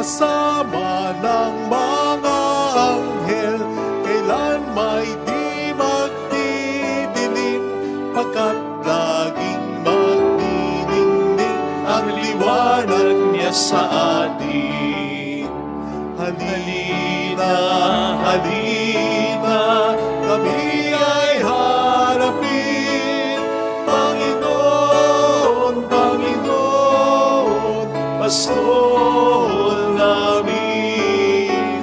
kasama ng mga anghel, kailan may di magdidilim, pagkat laging magdidingding ang liwanag niya sa atin. Halina, halina, kami ay harapin. Panginoon, Panginoon, Pastol namin.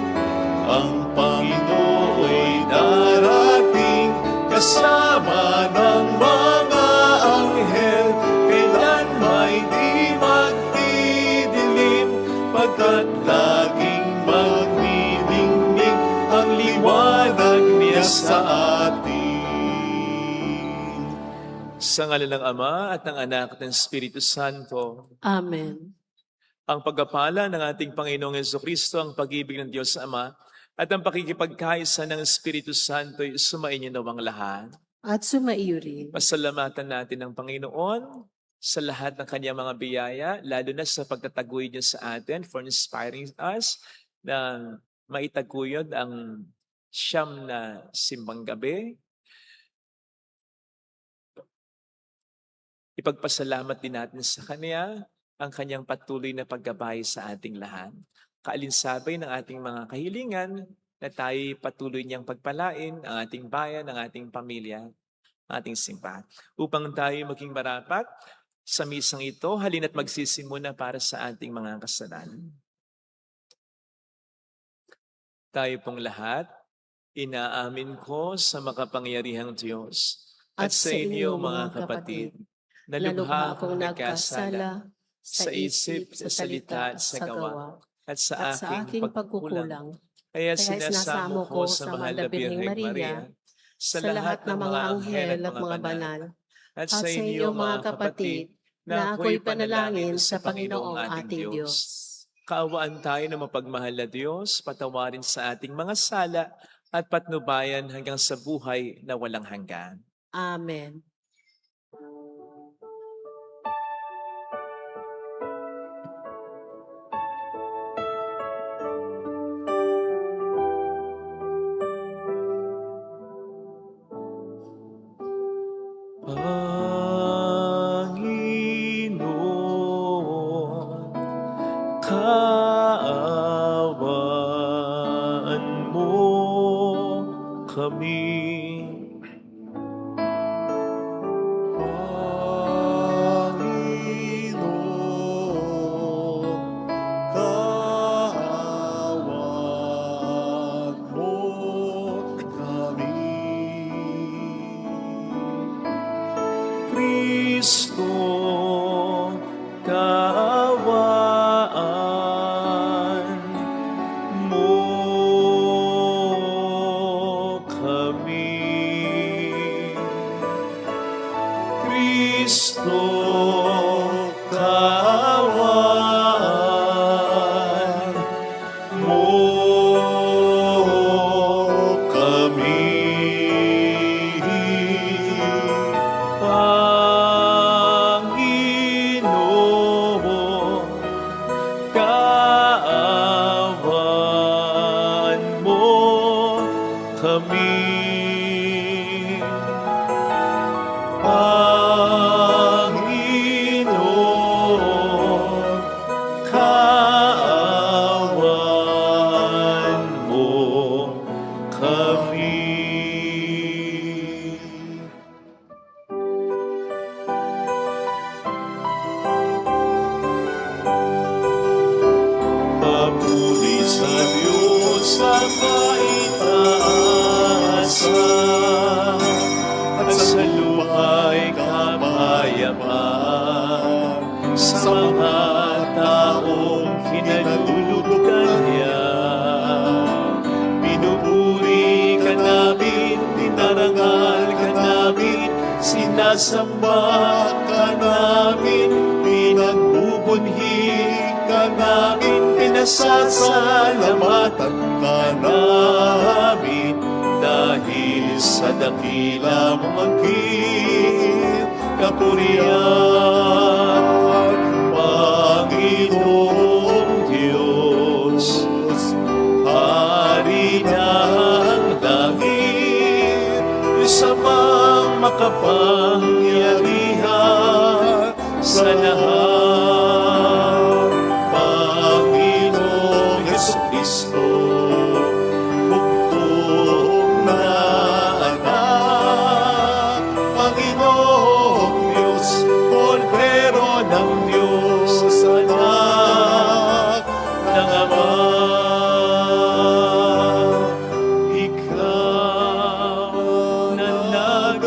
Ang Panginoon'y darating kasama ng mga anghel, kailan may di magdidilim, pagkat laging magdidingding ang liwanag niya sa atin. Sa ngalan ng Ama at ng Anak at ng Espiritu Santo. Amen. Ang pagpapala ng ating Panginoong Jesucristo, ang pag-ibig ng Diyos Ama, at ang pakikipagkaisa ng Espiritu Santo ay sumainyo nawang lahat. At sumaiyo rin. Pasalamatan natin ang Panginoon sa lahat ng kanyang mga biyaya, lalo na sa pagtataguy niya sa atin for inspiring us na maitaguyod ang siyam na simbang gabi. Ipagpasalamat din natin sa Kanya ang Kanyang patuloy na paggabay sa ating lahat. Kaalinsabay ng ating mga kahilingan na tayo patuloy niyang pagpalain ang ating bayan, ang ating pamilya, ang ating simbahan. Upang tayo maging marapat sa misang ito, halina't magsisimuna para sa ating mga kasalanan. Tayo pong lahat, inaamin ko sa makapangyarihang Diyos at sa inyo mga kapatid, na lubha akong nagkasala sa isip, sa salita at sa gawa, at sa aking pagkukulang. Kaya sinasamo ko sa mahal na Birheng Maria, sa lahat ng mga anghel at mga banal, at sa inyo mga kapatid, na ako'y panalangin sa Panginoong ating Diyos. Kaawaan tayo ng mapagmahal na Diyos, patawarin sa ating mga sala, at patnubayan hanggang sa buhay na walang hanggan. Amen. Panginoon, kaawaan mo kami. Panginoon, kaawaan mo kami. Kristo, kaawaan mo kami. Kristo, kaawaan mo kami. Panginoon, kaawaan mo kami. Panginoon, kaawaan mo kami. Papuri sa Diyos sa kaitaasan, at sa lupa'y kapayapaan sa mga taong kinalulugan niya. Pinupuri ka namin, dinarangal ka namin, sinasamba ka namin, pinagbubunhi ka namin, pinasasalamatan ka namin, dahil sa dakila mong angkin, kapurihan, Panginoong Diyos. sa lahat, Panginoong Jesucristo, bugtong na anak, Panginoong Diyos, Kordero ng Diyos, anak ng Ama. Ikaw na nag-alis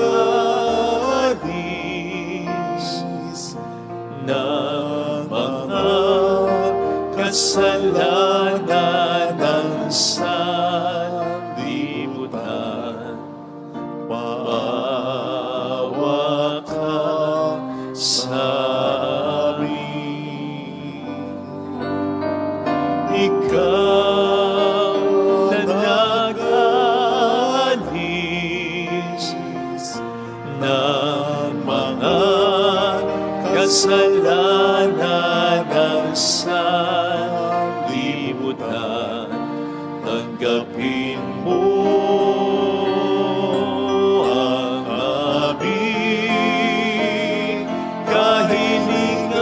ng mga kasalanan ng sanlibutan. Maawa ka sa amin. Ikaw na nag-alis ng mga kasalanan ng sanlibutan, tanggapin mo ang aming kahilingan.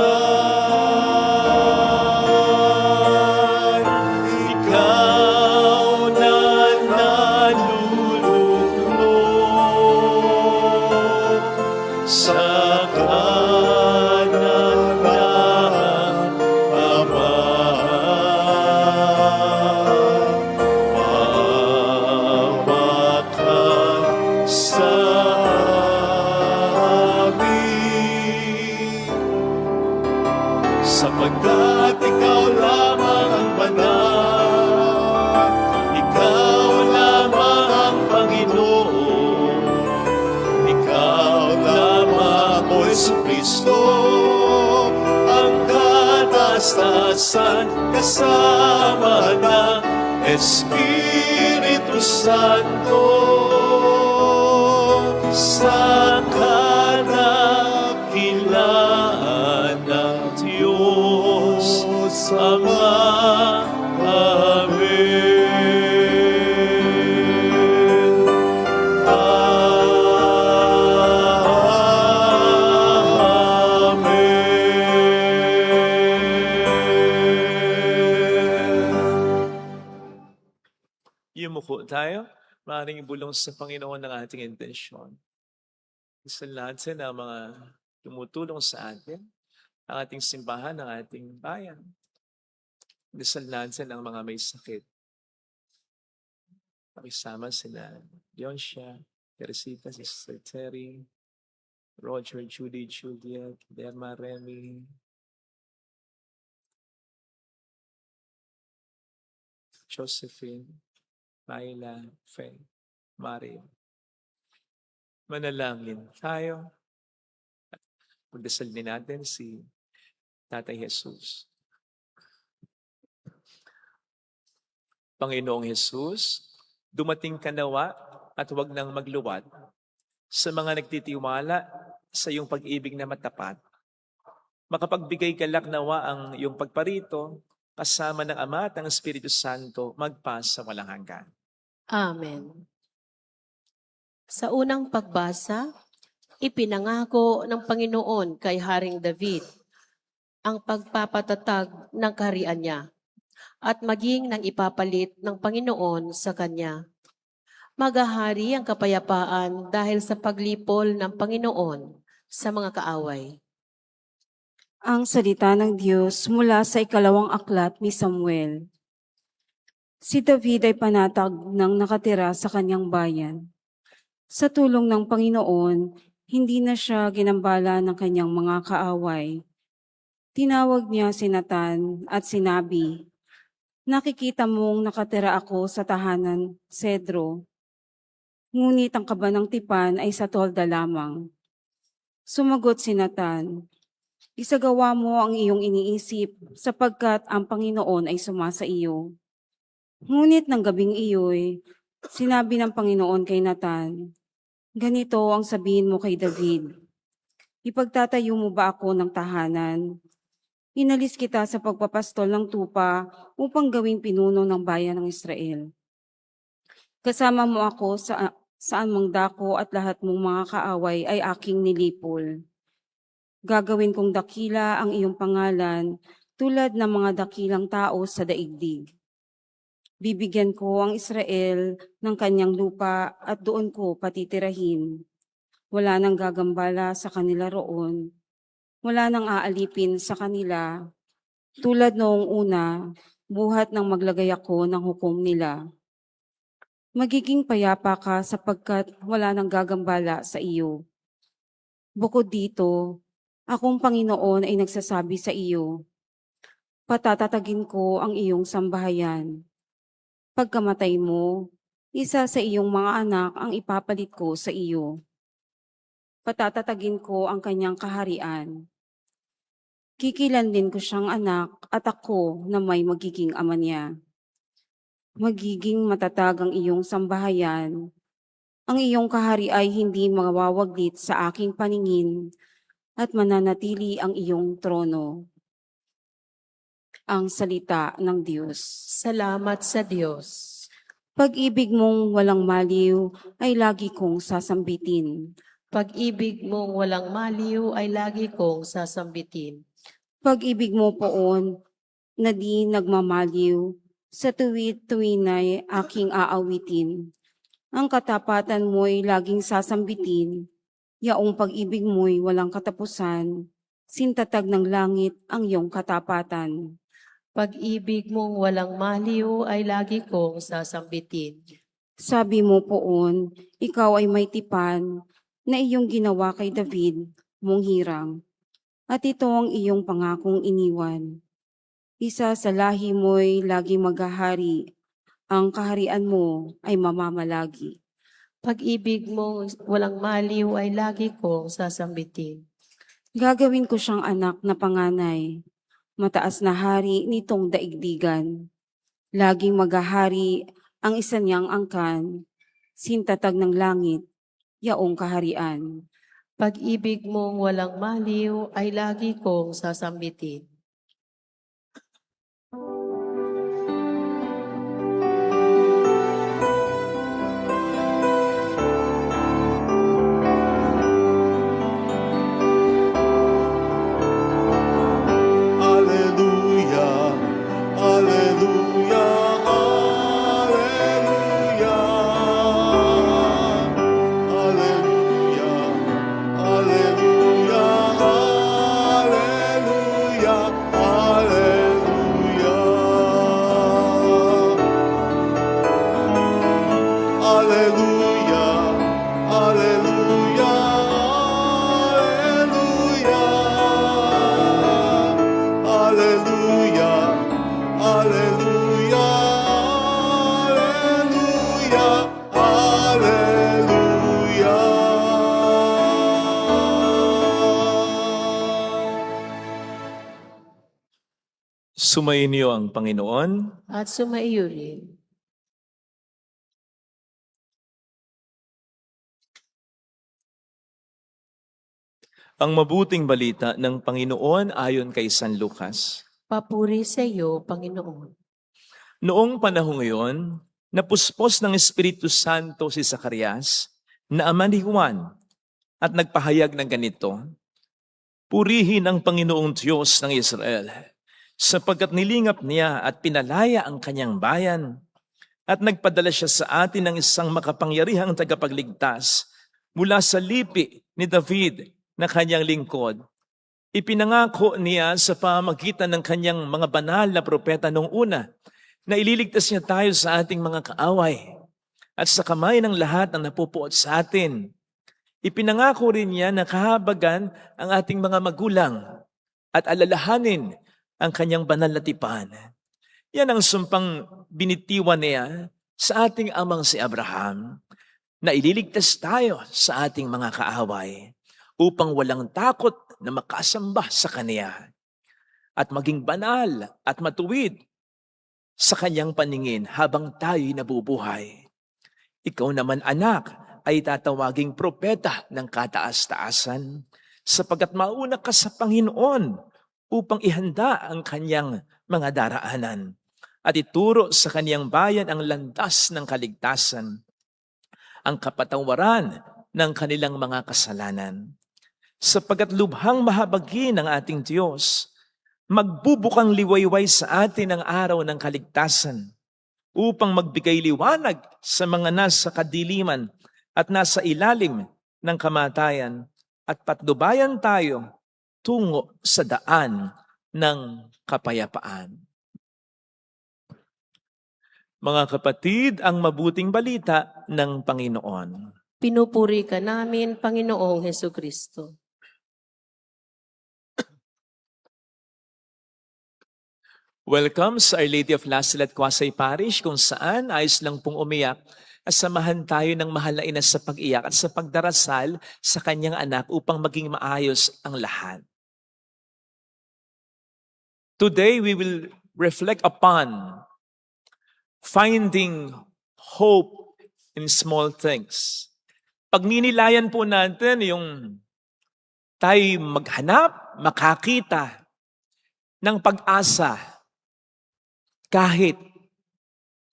Ikaw na naluluklok sa kanan ng Ama. Maawa ka sa amin, sapagkat ikaw lamang ang banal, ikaw lamang ang Panginoon, ikaw lamang, O Jesucristo, ang katastasan kasama ng Espiritu Santo, sa kadakilaan ng Diyos Ama. Amen. Amen. Yumuko tayo. Maaaring ibulong sa Panginoon ng ating intensyon. Isa natin ang mga tumutulong sa atin, ang ating simbahan, ang ating bayan. Dasal natin ang mga may sakit. Pakisama sila Yonsha, Teresita, Sister Terry, Roger, Judy, Juliet, Derma, Remy, Josephine, Myla, Faye, Mario. Manalangin tayo. Pagdasal din natin si Tatay Jesus. Panginoong Jesus, dumating ka nawa at huwag nang magluwat sa mga nagtitiwala sa iyong pag-ibig na matapat. Makapagbigay galak nawa ang iyong pagparito kasama ng Ama at ng Espiritu Santo magpas sa walang hanggan. Amen. Sa unang pagbasa, ipinangako ng Panginoon kay Haring David ang pagpapatatag ng kaharian niya at maging nang ipapalit ng Panginoon sa kanya. Maghahari ang kapayapaan dahil sa paglipol ng Panginoon sa mga kaaway. Ang salita ng Diyos mula sa ikalawang aklat ni Samuel. Si David ay panatag ng nakatira sa kanyang bayan. Sa tulong ng Panginoon, hindi na siya ginambala ng kanyang mga kaaway. Tinawag niya si Nathan at sinabi, "Nakikita mong nakatira ako sa tahanan, Cedro. Ngunit ang kaba ng tipan ay sa tolda lamang." Sumagot si Nathan, "Isagawa mo ang iyong iniisip sapagkat ang Panginoon ay sumasa iyo." Ngunit ng gabing iyo'y sinabi ng Panginoon kay Nathan, "Ganito ang sabihin mo kay David, ipagtatayo mo ba ako ng tahanan? Inalis kita sa pagpapastol ng tupa upang gawing pinuno ng bayan ng Israel. Kasama mo ako saan mang dako at lahat mong mga kaaway ay aking nilipol. Gagawin kong dakila ang iyong pangalan tulad ng mga dakilang tao sa daigdig. Bibigyan ko ang Israel ng kanyang lupa at doon ko patitirahin. Wala nang gagambala sa kanila roon. Wala nang aalipin sa kanila. Tulad noong una, buhat nang maglagay ako ng hukom nila. Magiging payapa ka sapagkat wala nang gagambala sa iyo. Bukod dito, akong Panginoon ay nagsasabi sa iyo, patatatagin ko ang iyong sambahayan. Pagkamatay mo, isa sa iyong mga anak ang ipapalit ko sa iyo. Patatatagin ko ang kanyang kaharian. Kikilanlin ko siyang anak at ako na may magiging ama niya. Magiging matatag ang iyong sambahayan. Ang iyong kahari ay hindi mawawaglit sa aking paningin at mananatili ang iyong trono. Ang salita ng Diyos. Salamat sa Diyos. Pag-ibig mong walang maliw ay lagi kong sasambitin. Pag-ibig mong walang maliw ay lagi kong sasambitin. Pag-ibig mo poon na di nagmamaliw, sa tuwid-tuwinay aking aawitin. Ang katapatan mo'y laging sasambitin, yaong pag-ibig mo'y walang katapusan, sintatag ng langit ang iyong katapatan. Pag-ibig mong walang maliw ay lagi kong sasambitin. Sabi mo poon, ikaw ay may tipan na iyong ginawa kay David mong hirang. At ito ang iyong pangakong iniwan. Isa sa lahi mo'y lagi maghahari, ang kaharian mo ay mamamalagi. Pag-ibig mong walang maliw ay lagi kong sasambitin. Gagawin ko siyang anak na panganay, mataas na hari nitong daigdigan. Laging maghahari ang isa niyang angkan, sintatag ng langit, yaong kaharian. Pag-ibig mong walang maliw ay lagi kong sasambitin. Alleluia, alleluia, alleluia. Alleluia, alleluia, alleluia, alleluia. Alleluia, alleluia, alleluia. Alleluia, alleluia, alleluia, alleluia. Sumainyo ang Panginoon. At sumaiyo rin. Ang mabuting balita ng Panginoon ayon kay San Lucas. Papuri sa iyo, Panginoon. Noong panahong iyon, napuspos ng Espiritu Santo si Zacarias na ama ni Juan at nagpahayag ng ganito, purihin ang Panginoong Diyos ng Israel, sapagkat nilingap niya at pinalaya ang kanyang bayan at nagpadala siya sa atin ng isang makapangyarihang tagapagligtas mula sa lipi ni David na kanyang lingkod. Ipinangako niya sa pamamagitan ng kanyang mga banal na propeta noong una na ililigtas niya tayo sa ating mga kaaway at sa kamay ng lahat ng napupuot sa atin. Ipinangako rin niya na kahabagan ang ating mga magulang at alalahanin ang kanyang banal na tipan. Yan ang sumpang binitiwan niya sa ating amang si Abraham na ililigtas tayo sa ating mga kaaway upang walang takot na makasamba sa Kanya at maging banal at matuwid sa Kanyang paningin habang tayo'y nabubuhay. Ikaw naman, anak, ay tatawaging propeta ng kataas-taasan sapagkat mauna ka sa Panginoon upang ihanda ang Kanyang mga daraanan at ituro sa Kanyang bayan ang landas ng kaligtasan, ang kapatawaran ng kanilang mga kasalanan. sapagkat lubhang mahabagin ang ating Diyos. Magbubukang liwayway sa atin ang araw ng kaligtasan upang magbigay liwanag sa mga nasa kadiliman at nasa ilalim ng kamatayan at patnubayan tayo tungo sa daan ng kapayapaan. Mga kapatid, ang mabuting balita ng Panginoon. Pinupuri ka namin, Panginoong Hesukristo. Welcome sa Our Lady of Lasal at Quasay Parish kung saan ayos lang pong umiyak at samahan tayo ng mahal na ina sa pag-iyak at sa pagdarasal sa kanyang anak upang maging maayos ang lahat. Today we will reflect upon finding hope in small things. Pagninilayan po natin yung tayo maghanap, makakita ng pag-asa kahit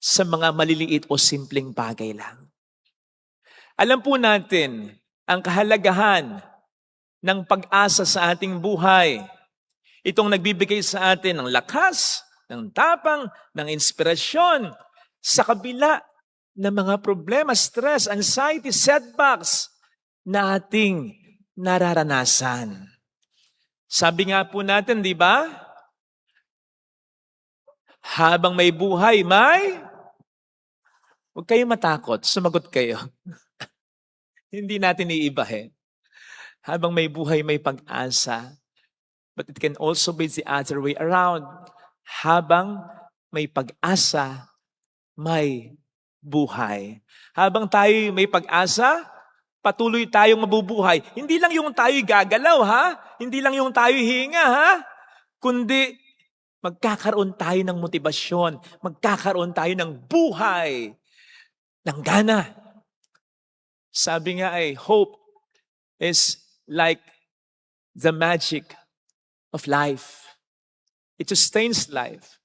sa mga maliliit o simpleng bagay lang. Alam po natin ang kahalagahan ng pag-asa sa ating buhay. Itong nagbibigay sa atin ng lakas, ng tapang, ng inspirasyon sa kabila ng mga problema, stress, anxiety, setbacks na ating nararanasan. Sabi nga po natin, di ba? Habang may buhay, huwag kayong matakot, sumagot kayo. Hindi natin iibahin. Habang may buhay, may pag-asa. But it can also be the other way around. Habang may pag-asa, may buhay. Habang tayo may pag-asa, patuloy tayong mabubuhay. Hindi lang yung tayo gagalaw, ha? Hindi lang yung tayo hinga, ha? Kundi magkakaroon tayo ng motibasyon, magkakaroon tayo ng buhay, ng gana. Sabi nga ay, hope is like the magic of life. It sustains life.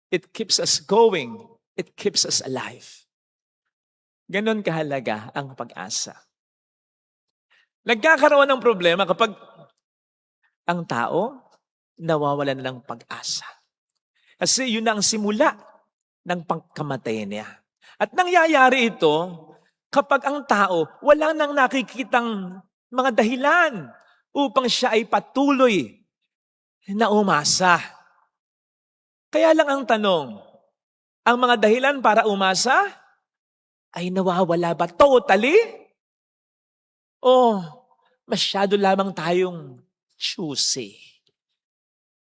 It keeps us going. It keeps us alive. Ganon kahalaga ang pag-asa. Nagkakaroon ng problema kapag ang tao nawawalan ng pag-asa. Kasi yun ang simula ng pagkamatay niya. At nangyayari ito kapag ang tao wala nang nakikitang mga dahilan upang siya ay patuloy na umasa. Kaya lang ang tanong, ang mga dahilan para umasa ay nawawala ba totally? O masyado lamang tayong choosy?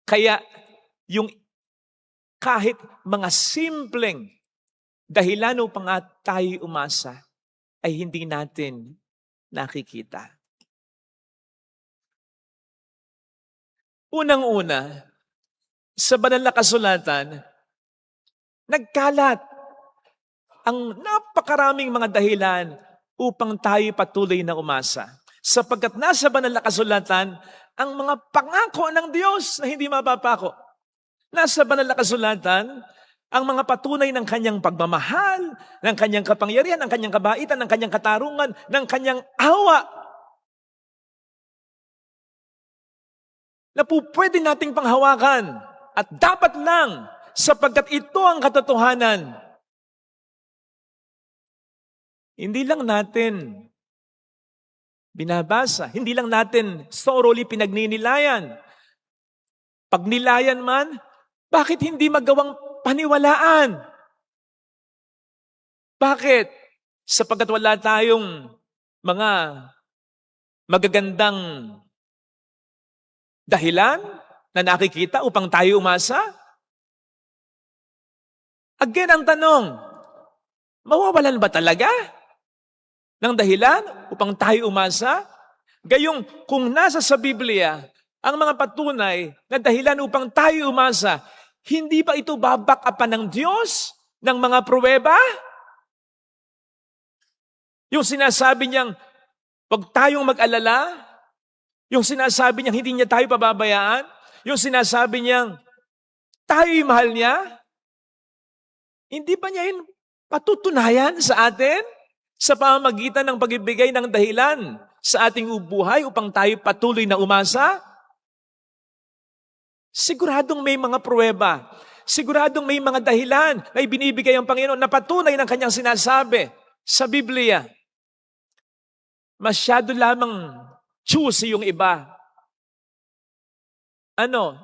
Kaya yung kahit mga simpleng dahilan upang tayo umasa ay hindi natin nakikita. Unang-una, sa banal na kasulatan, nagkalat ang napakaraming mga dahilan upang tayo patuloy na umasa. Sapagkat nasa banal na kasulatan, ang mga pangako ng Diyos na hindi mapapako. Nasa banal na kasulatan, ang mga patunay ng kanyang pagmamahal, ng kanyang kapangyarihan, ng kanyang kabaitan, ng kanyang katarungan, ng kanyang awa. Na po pwede nating panghawakan at dapat lang sapagkat ito ang katotohanan. Hindi lang natin binabasa. Hindi lang natin thoroughly pinagninilayan. Pag nilayan man, bakit hindi magawang paniwalaan? Bakit? Sapagkat wala tayong mga magagandang dahilan na nakikita upang tayo umasa? Again, ang tanong, mawawalan ba talaga ng dahilan upang tayo umasa? Gayong kung nasa sa Biblia ang mga patunay na dahilan upang tayo umasa, hindi ba ito babakapan ng Diyos ng mga pruweba? Yung sinasabi niyang, huwag tayong mag-alala. Yung sinasabi niyang, hindi niya tayo pababayaan. Yung sinasabi niyang, tayo'y mahal niya. Hindi ba niya yun patutunayan sa atin? Sa pamamagitan ng pagbibigay ng dahilan sa ating buhay upang tayo patuloy na umasa? Siguradong may mga pruweba. Siguradong may mga dahilan na ibinibigay ang Panginoon na patunay ng kanyang sinasabi sa Biblia. Masyado lamang choosy yung iba.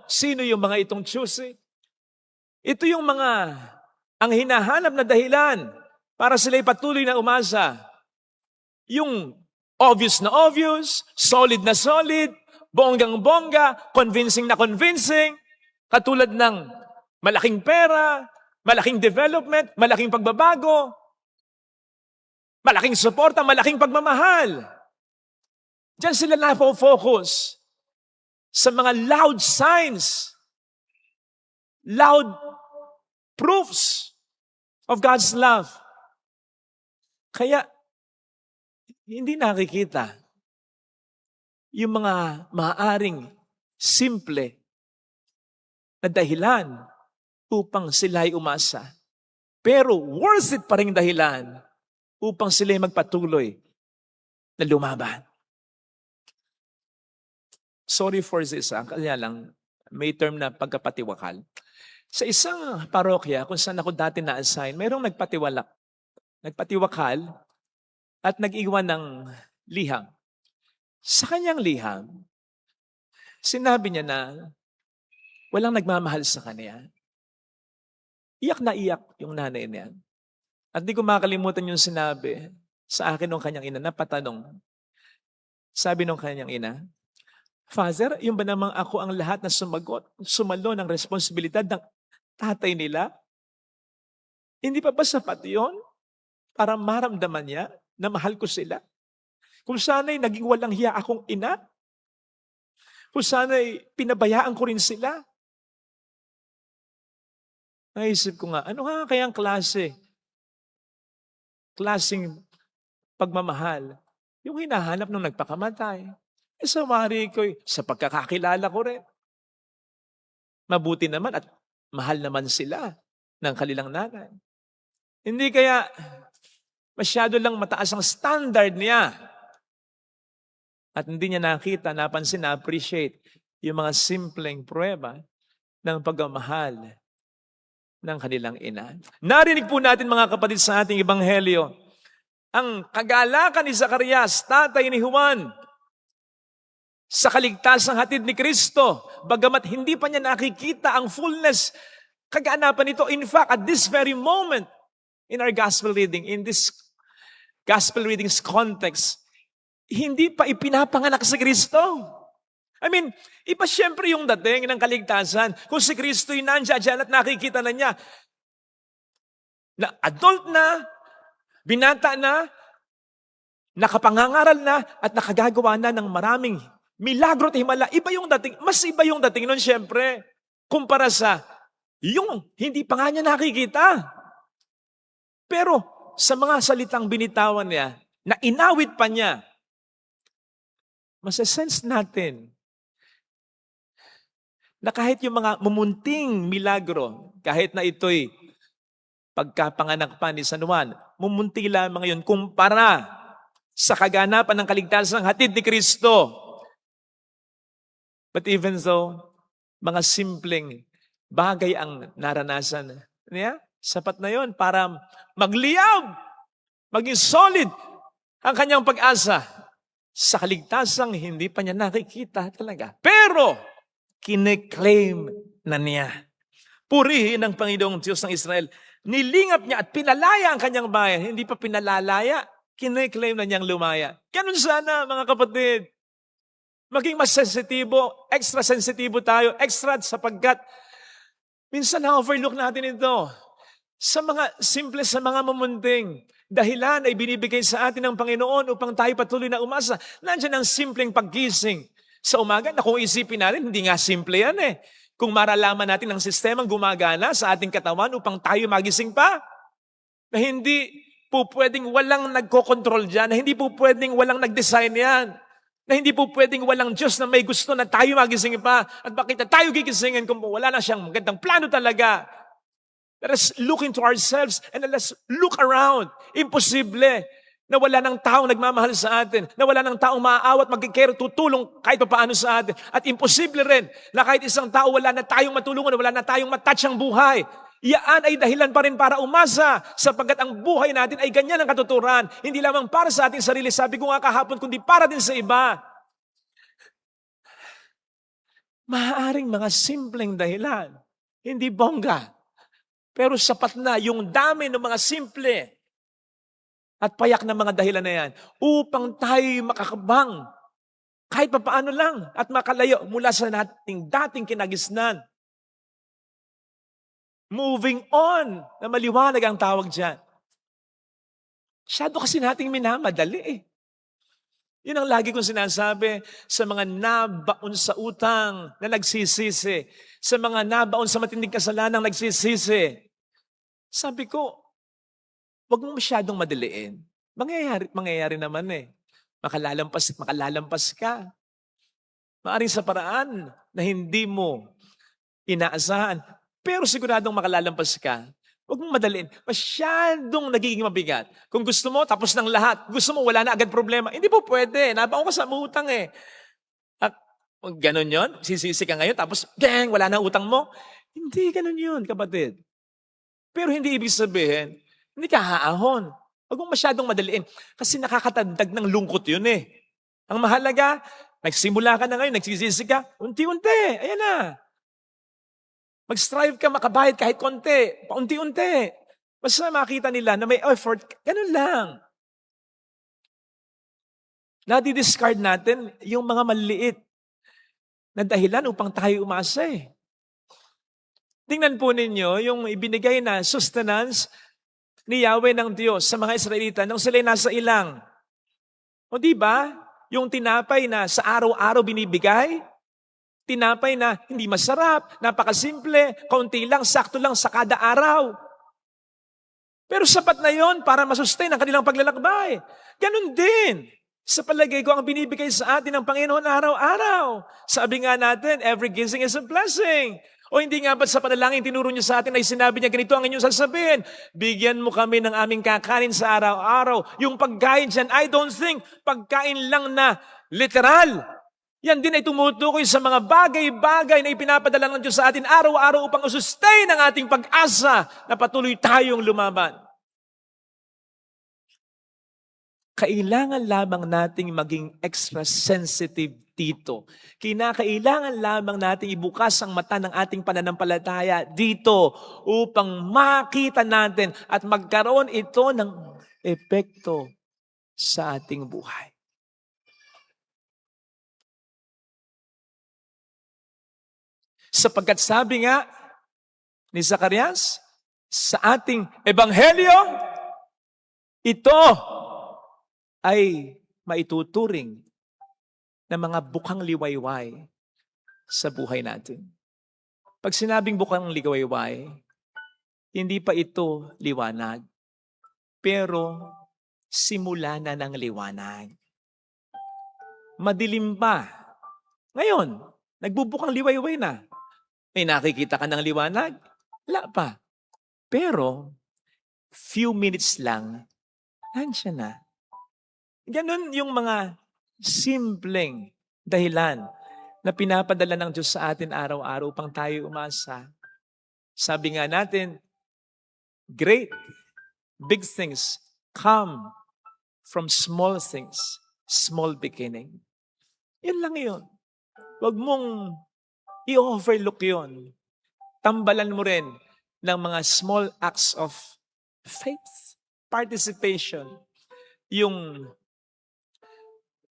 Sino yung mga itong choosy? Ito yung mga ang hinahanap na dahilan para sila'y patuloy na umasa. Yung obvious na obvious, solid na solid, bonggang-bongga, convincing na convincing, katulad ng malaking pera, malaking development, malaking pagbabago, malaking suporta, malaking pagmamahal. Diyan sila na-focus sa mga loud signs, loud proofs of God's love. Kaya, hindi nakikita yung mga maaaring simple na dahilan upang sila'y umasa. Pero worth it pa rin dahilan upang sila'y magpatuloy na lumaban. Sorry for this, kaya lang may term na pagkapatiwakal. Sa isang parokya kung saan ako dati na-assign, mayroong nagpatiwakal at nag-iwan ng liham. Sa kanyang liham, sinabi niya na walang nagmamahal sa kanya. Iyak na iyak yung nanay niya. At di ko makalimutan yung sinabi sa akin ng kanyang ina, napatanong. Sabi ng kanyang ina, Father, yung ba namang ako ang lahat na sumalo ng responsibilidad ng tatay nila? Hindi pa ba sapat yun para maramdaman niya na mahal ko sila? Kung sana'y naging walang hiya akong ina, kung sana'y pinabayaan ko rin sila. Naisip ko nga, ano nga kayang klaseng pagmamahal, yung hinahanap nung nagpakamatay. Sa wari ko, sa pagkakakilala ko rin. Mabuti naman at mahal naman sila ng kanilang nanay. Hindi kaya masyado lang mataas ang standard niya. At hindi niya nakita, napansin, na-appreciate yung mga simpleng pruweba ng pagmamahal ng kanilang ina. Narinig po natin mga kapatid sa ating ebanghelyo, ang kagalakan ni Zacarias, tatay ni Juan, sa kaligtasang hatid ni Kristo, bagamat hindi pa niya nakikita ang fullness, kaganapan nito. In fact, at this very moment, in our gospel reading, in this gospel reading's context, hindi pa ipinapanganak si Kristo. I mean, iba siyempre yung dating ng kaligtasan. Kung si Kristo yung nandiyan at nakikita na niya, na adult na, binata na, nakapangangaral na, at nakagagawa na ng maraming milagro at himala. Iba yung dating, mas iba yung dating nun siyempre, kumpara sa yung hindi pa nga niya nakikita. Pero sa mga salitang binitawan niya, na inawit pa niya, masasense natin na kahit yung mga mumunting milagro, kahit na ito'y pagkapanganak pa ni San Juan, mumunti lamang yun kumpara sa kaganapan ng kaligtasang hatid ni Kristo. But even though, mga simpleng bagay ang naranasan niya, sapat na yon para magliyab, maging solid ang kanyang pag-asa sa kaligtasang hindi pa niya nakikita talaga. Pero, kine-claim na niya. Purihin ang Panginoong Diyos ng Israel. Nilingap niya at pinalaya ang kanyang bayan. Hindi pa pinalalaya, kine-claim na niyang lumaya. Ganun sana, mga kapatid. Maging mas sensitibo, extra sensitibo tayo, extra sapagkat minsan na-overlook natin ito. Sa mga simple, sa mga mumunting dahilan ay binibigay sa atin ng Panginoon upang tayo patuloy na umasa. Nandiyan ang simpleng paggising sa umaga na kung isipin natin, hindi nga simple yan eh. Kung maralaman natin ang sistemang gumagana sa ating katawan upang tayo magising pa, na hindi po pwedeng walang nagkokontrol dyan, na hindi po pwedeng walang nag-design yan, na hindi po pwedeng walang Diyos na may gusto na tayo magising pa. At bakit na tayo gigisingin kung wala na siyang magandang plano talaga? Let us look into ourselves and let us look around. Imposible na wala ng taong nagmamahal sa atin, na wala ng taong maaawat, magkikare, tutulong kahit paano sa atin. At imposible rin na kahit isang tao wala na tayong matulungan, wala na tayong matouch ang buhay. Iyaan ay dahilan pa rin para umasa sapagkat ang buhay natin ay ganyan ang katuturan. Hindi lamang para sa ating sarili, sabi ko nga kahapon, kundi para din sa iba. Maaaring mga simpleng dahilan, hindi bongga, pero sapat na yung dami ng mga simple at payak na mga dahilan na yan upang tayo makakabang kahit papaano lang at makalayo mula sa nating dating kinagisnan. Moving on, na maliwanag ang tawag dyan. Masyado kasi nating minamadali eh. Yun ang lagi kong sinasabi sa mga nabaon sa utang na nagsisisi, sa mga nabaon sa matinding kasalanang nagsisisi. Sabi ko, huwag mo masyadong madaliin. Mangyayari naman eh. Makalalampas ka. Maaring sa paraan na hindi mo inaasahan. Pero siguradong makalalampas ka. Huwag mong madaliin. Masyadong nagiging mabigat. Kung gusto mo, tapos ng lahat. Gusto mo, wala na agad problema. Hindi po pwede. Nabaon ka sa utang eh. At ganun yun. Sisisi ka ngayon, tapos, wala na utang mo. Hindi ganun yun, kapatid. Pero hindi ibig sabihin, hindi ka haahon. Huwag mong masyadong madaliin. Kasi nakakatandag ng lungkot yun eh. Ang mahalaga, nagsimula ka na ngayon, nagsisisi ka, unti-unti. Ayan na. Mag-strive ka, makabayad kahit konti. Paunti-unti. Basta makita nila na may effort. Ganun lang. Nadi-discard natin yung mga maliit na dahilan upang tayo umasa eh. Tingnan po ninyo yung ibinigay na sustenance ni Yahweh ng Diyos sa mga Israelita nung sila'y nasa ilang. O di ba? Yung tinapay na sa araw-araw binibigay, tinapay na hindi masarap, napakasimple, kaunti lang, sakto lang sa kada araw. Pero sapat na yon para masustain ang kanilang paglalakbay. Ganon din. Sa palagay ko, ang binibigay sa atin ng Panginoon araw-araw. Sabi nga natin, every giving is a blessing. O hindi nga ba sa panalangin tinuro niyo sa atin ay sinabi niya ganito ang inyong sasabihin, bigyan mo kami ng aming kakanin sa araw-araw. Yung pagkain dyan, I don't think pagkain lang na literal. Yan din ay tumutukoy sa mga bagay-bagay na ipinapadala ng Diyos sa atin araw-araw upang usustain ang ating pag-asa na patuloy tayong lumaban. Kailangan lamang nating maging extra sensitive dito. Kinakailangan lamang nating ibukas ang mata ng ating pananampalataya dito upang makita natin at magkaroon ito ng epekto sa ating buhay. Sapagkat sabi nga ni Zacarias, sa ating ebanghelyo, ito ay maituturing ng mga bukang liwayway sa buhay natin. Pag sinabing bukang liwayway, hindi pa ito liwanag, pero simula na ng liwanag. Madilim pa. Ngayon, nagbubukang liwayway na. May nakikita ka ng liwanag? Wala pa. Pero, few minutes lang, nandiyan na. Ganon yung mga simpleng dahilan na pinapadala ng Diyos sa atin araw-araw upang tayo umasa. Sabi nga natin, great, big things come from small things, small beginning. Yun lang yun. Huwag mong i-overlook yun. Tambalan mo rin ng mga small acts of faith, participation. Yung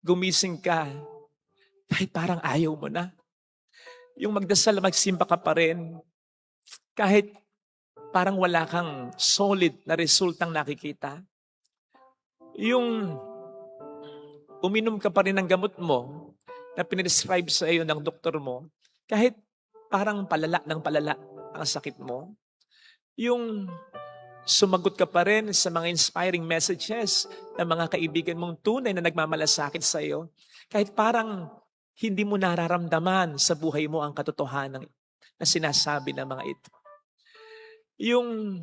gumising ka, kahit parang ayaw mo na. Yung magdasal, magsimba ka pa rin, kahit parang wala kang solid na resultang nakikita. Yung uminom ka pa rin ng gamot mo na pinrescribe sa iyo ng doktor mo, kahit parang palala ng palala ang sakit mo. Yung sumagot ka pa rin sa mga inspiring messages ng mga kaibigan mong tunay na nagmamalasakit sa iyo. Kahit parang hindi mo nararamdaman sa buhay mo ang katotohanan na sinasabi ng mga ito. Yung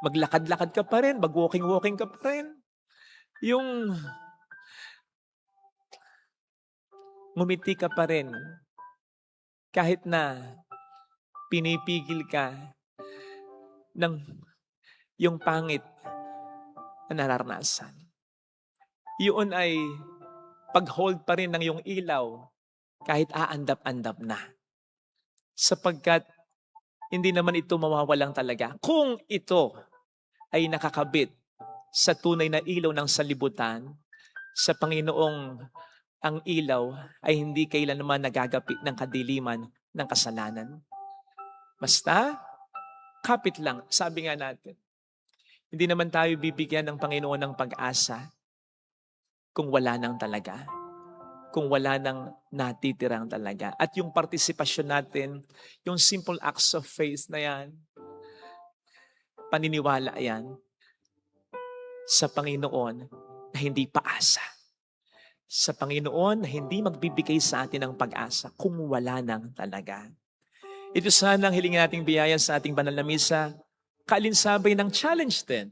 maglakad-lakad ka pa rin, mag-walking-walking ka pa rin. Yung ngumiti ka pa rin kahit na pinipigil ka ng yung pangit na nararanasan. Yun ay pag-hold pa rin ng yung ilaw kahit aandap-andap na. Sapagkat hindi naman ito mawawalang talaga. Kung ito ay nakakabit sa tunay na ilaw ng salibutan, sa Panginoong ang ilaw ay hindi kailanman nagagapit ng kadiliman ng kasalanan. Basta, kapit lang. Sabi nga natin, hindi naman tayo bibigyan ng Panginoon ng pag-asa kung wala nang talaga. Kung wala nang natitirang talaga. At yung partisipasyon natin, yung simple acts of faith na yan, paniniwala yan sa Panginoon na hindi paasa. Sa Panginoon na hindi magbibigay sa atin ng pag-asa kung wala nang talaga. Ito sana ang hilingin nating biyaya sa ating banal na misa, kaalinsabay ng challenge din.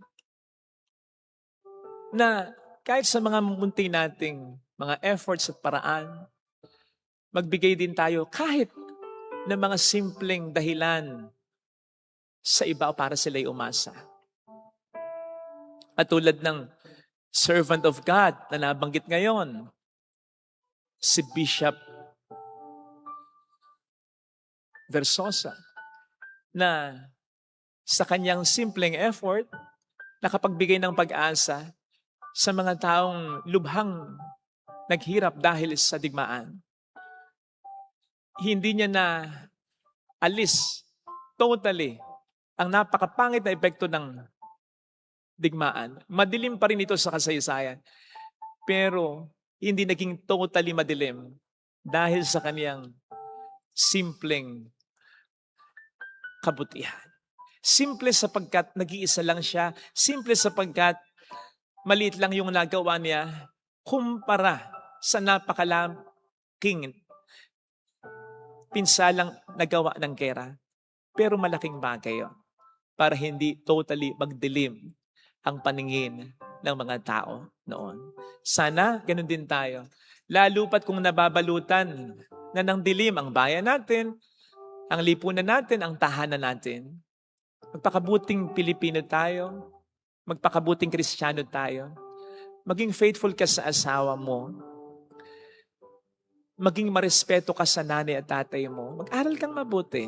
Na kahit sa mga munti nating mga efforts at paraan, magbigay din tayo kahit ng mga simpleng dahilan sa iba para sila'y umasa. At tulad ng servant of God na nabanggit ngayon, si Bishop Versosa, na sa kanyang simpleng effort, nakapagbigay ng pag-asa sa mga taong lubhang naghirap dahil sa digmaan. Hindi niya na alis totally ang napakapangit na epekto ng digmaan. Madilim pa rin ito sa kasaysayan. Pero hindi naging totally madilim dahil sa kaniyang simpleng kabutihan. Simple sapagkat nag-iisa lang siya. Simple sapagkat maliit lang yung nagawa niya kumpara sa napakalaking pinsalang nagawa ng gera. Pero malaking bagay yun para hindi totally magdilim ang paningin ng mga tao noon. Sana ganun din tayo. Lalo pat kung nababalutan na ng dilim ang bayan natin, ang lipunan natin, ang tahanan natin. Magpakabuting Pilipino tayo, magpakabuting Kristiyano tayo. Maging faithful ka sa asawa mo. Maging marespeto ka sa nanay at tatay mo. Mag-aral kang mabuti.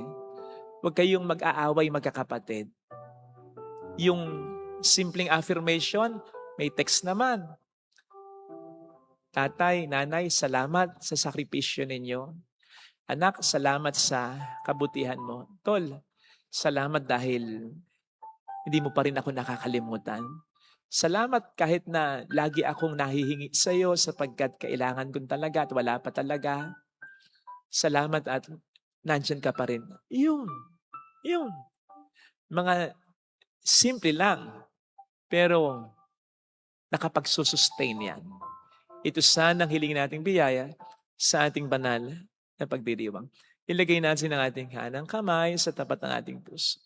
Huwag kayong mag-aaway magkakapatid. Yung simpleng affirmation, may text naman. Tatay, nanay, salamat sa sakripisyo ninyo. Anak, salamat sa kabutihan mo. Tol, salamat dahil hindi mo pa rin ako nakakalimutan. Salamat kahit na lagi akong nahihingi sa iyo sapagkat kailangan ko talaga at wala pa talaga. Salamat at nandyan ka pa rin. Yun. Mga simple lang, pero nakapagsusustain yan. Ito sana ang hilingin nating biyaya sa ating banal na pagdiriwang. Ilagay natin ang ating kanang kamay sa tapat ng ating puso.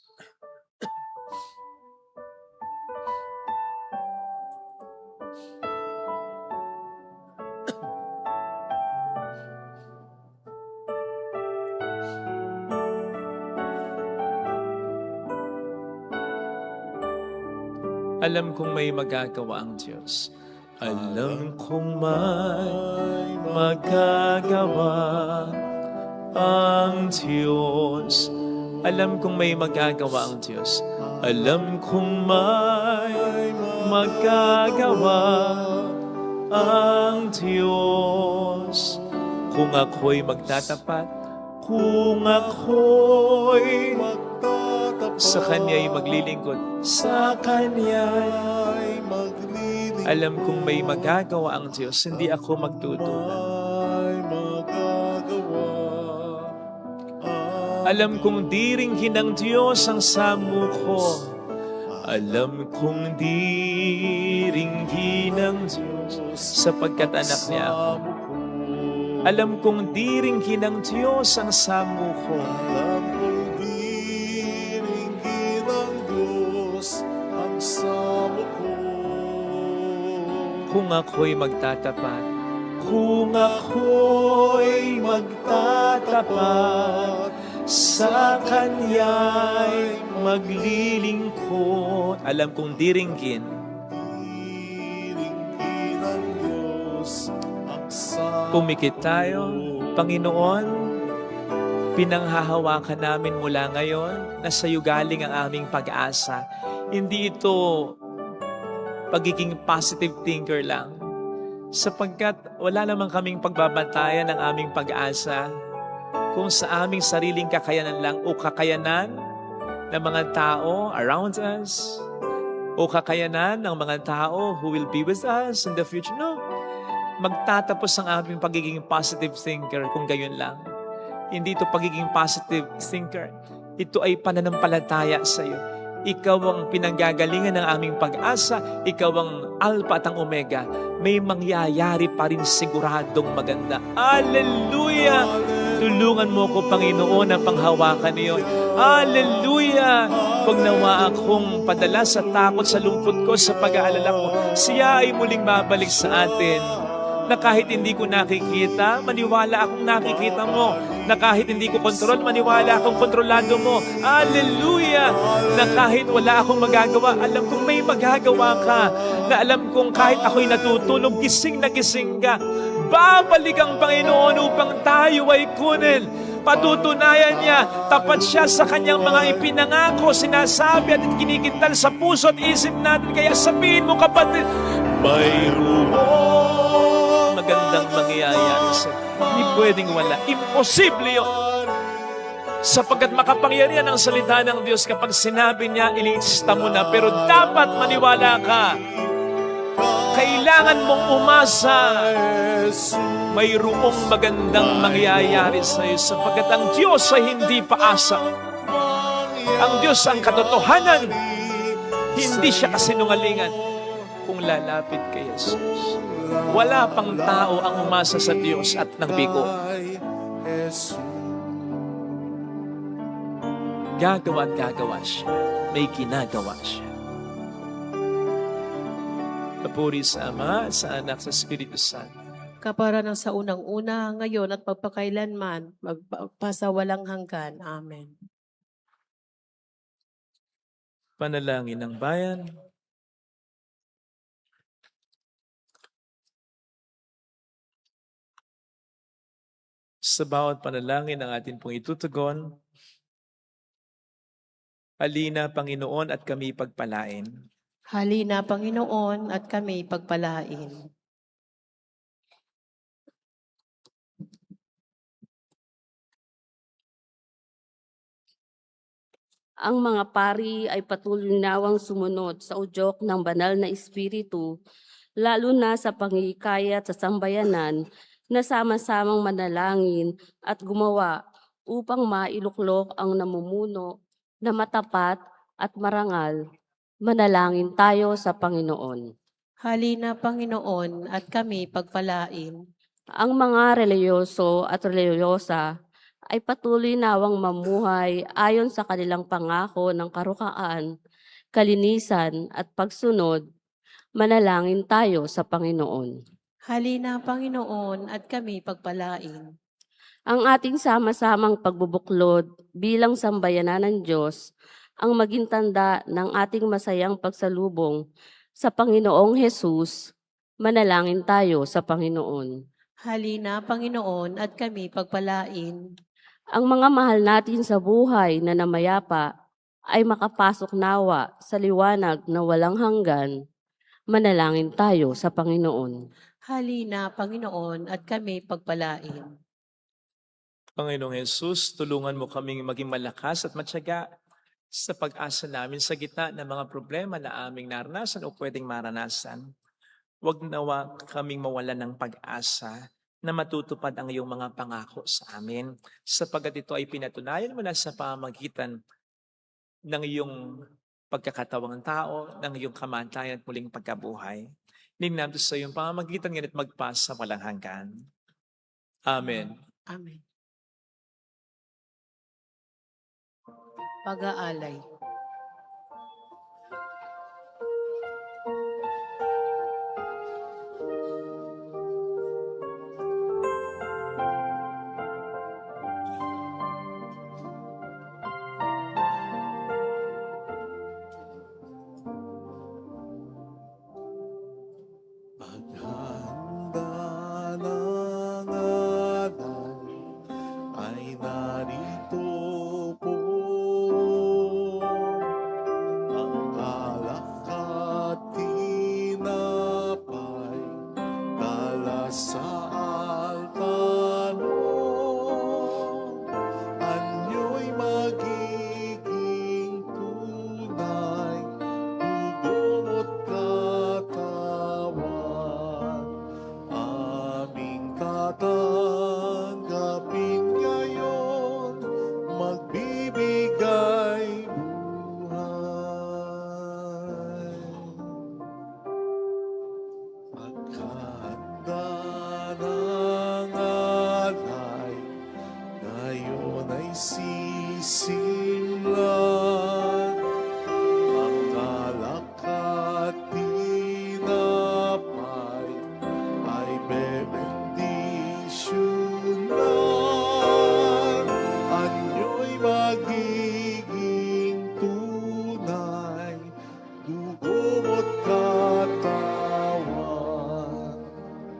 Alam kong may magagawa ang Diyos. Alam kong may magagawa ang Diyos. Alam kong may magagawa ang Diyos. Alam kong may magagawa ang Diyos. Kung ako'y magtatapat, kung ako'y sa Kanya'y maglilingkod, sa Kanya'y maglilingkod. Alam kong may magagawa ang Diyos, hindi ako magtutulad. Alam kong diringhin ng Diyos ang samuko. Alam kong diringhin ng Diyos sapagkat anak niya ako. Alam kong diringhin ng Diyos ang samuko. Alam kong diringhin ng Diyos ang samuko. kung ako'y magtatapat, Kung ako'y magtatapat sa Kanya'y maglilingkod. Alam kong diringgin Iringin ng Diyos ang sa Pumikit tayo, Panginoon, pinanghahawakan namin mula ngayon na sa iyo galing ang aming pag-asa. Hindi ito pagiging positive thinker lang, sapagkat wala namang kaming pagbabantayan ng aming pag-asa kung sa aming sariling kakayanan lang o kakayanan ng mga tao around us o kakayanan ng mga tao who will be with us in the future. No. Magtatapos ang aming pagiging positive thinker kung gayon lang. Hindi ito pagiging positive thinker. Ito ay pananampalataya sa iyo. Ikaw ang pinanggagalingan ng aming pag-asa. Ikaw ang Alpha at ang Omega. May mangyayari pa rin siguradong maganda. Hallelujah! Tulungan mo ko, Panginoon, na panghawakan niyo. Hallelujah! Huwag nawa akong padala sa takot, sa lungkot ko, sa pag-aalala ko. Siya ay muling babalik sa atin. Na kahit hindi ko nakikita, maniwala akong nakikita mo. Na kahit hindi ko kontrol, maniwala akong kontrolado mo. Hallelujah! Na kahit wala akong magagawa, alam kong may magagawa ka. Na alam kong kahit ako'y natutulog, gising na gising ka. Babalik ang Panginoon upang tayo ay kunin. Patutunayan niya, tapat siya sa kanyang mga ipinangako, sinasabi at kinikintal sa puso at isip natin. Kaya sabihin mo, kapatid, mayroong magandang mangyayari sa iyo. Hindi pwedeng wala. Imposible yun. Sapagkat makapangyarihan ang salita ng Diyos kapag sinabi niya, ilista mo na. Pero dapat maniwala ka. Kailangan mong umasa. Mayroong magandang mangyayari sa iyo. Sapagkat ang Diyos ay hindi paasa. Ang Diyos ang katotohanan. Hindi siya kasinungalingan. Kung lalapit kay Jesus, wala pang tao ang umasa sa Diyos at nagbigo. Gagawa at gagawa siya. May ginagawa siya. Papuri sa Ama, sa Anak, sa Espiritu Santo. Kapara ng sa unang-una, ngayon at magpakailanman, magpasawalang hanggan. Amen. Panalangin ng bayan. Sa bawat panalangin ang atin pong itutugon, halina, Panginoon, at kami pagpalain. Halina, Panginoon, at kami pagpalain. Ang mga pari ay patuloy nawang sumunod sa udyok ng banal na espiritu, lalo na sa pangihikayat sa sambayanan na sama-samang manalangin at gumawa upang mailuklok ang namumuno na matapat at marangal. Manalangin tayo sa Panginoon. Halina, Panginoon, at kami pagpalain. Ang mga reliyoso at reliyosa ay patuloy nawang mamuhay ayon sa kanilang pangako ng karukaan, kalinisan at pagsunod. Manalangin tayo sa Panginoon. Halina, Panginoon, at kami pagpalain. Ang ating sama-samang pagbubuklod bilang sambayanan ng Diyos ang maging tanda ng ating masayang pagsalubong sa Panginoong Hesus. Manalangin tayo sa Panginoon. Halina, Panginoon, at kami pagpalain. Ang mga mahal natin sa buhay na namayapa ay makapasok nawa sa liwanag na walang hanggan. Manalangin tayo sa Panginoon. Halina, Panginoon, at kami pagpalain. Panginoong Jesus, tulungan mo kaming maging malakas at matyaga sa pag-asa namin sa gitna ng mga problema na aming naranasan o pwedeng maranasan. Huwag nawa kaming mawalan ng pag-asa na matutupad ang iyong mga pangako sa amin, sapagkat ito ay pinatunayan mo na sa pamamagitan ng iyong pagkakatawang tao, ng iyong kamatayan at muling pagkabuhay. Ninam sa iyong pamamagitan ngayon at magpasa walang hanggan. Amen. Amen. Pag-aalay. sisimlan, ang alak at tinapay ay bebendisyonan. Anyo'y magiging tunay, dugo mo't katawan.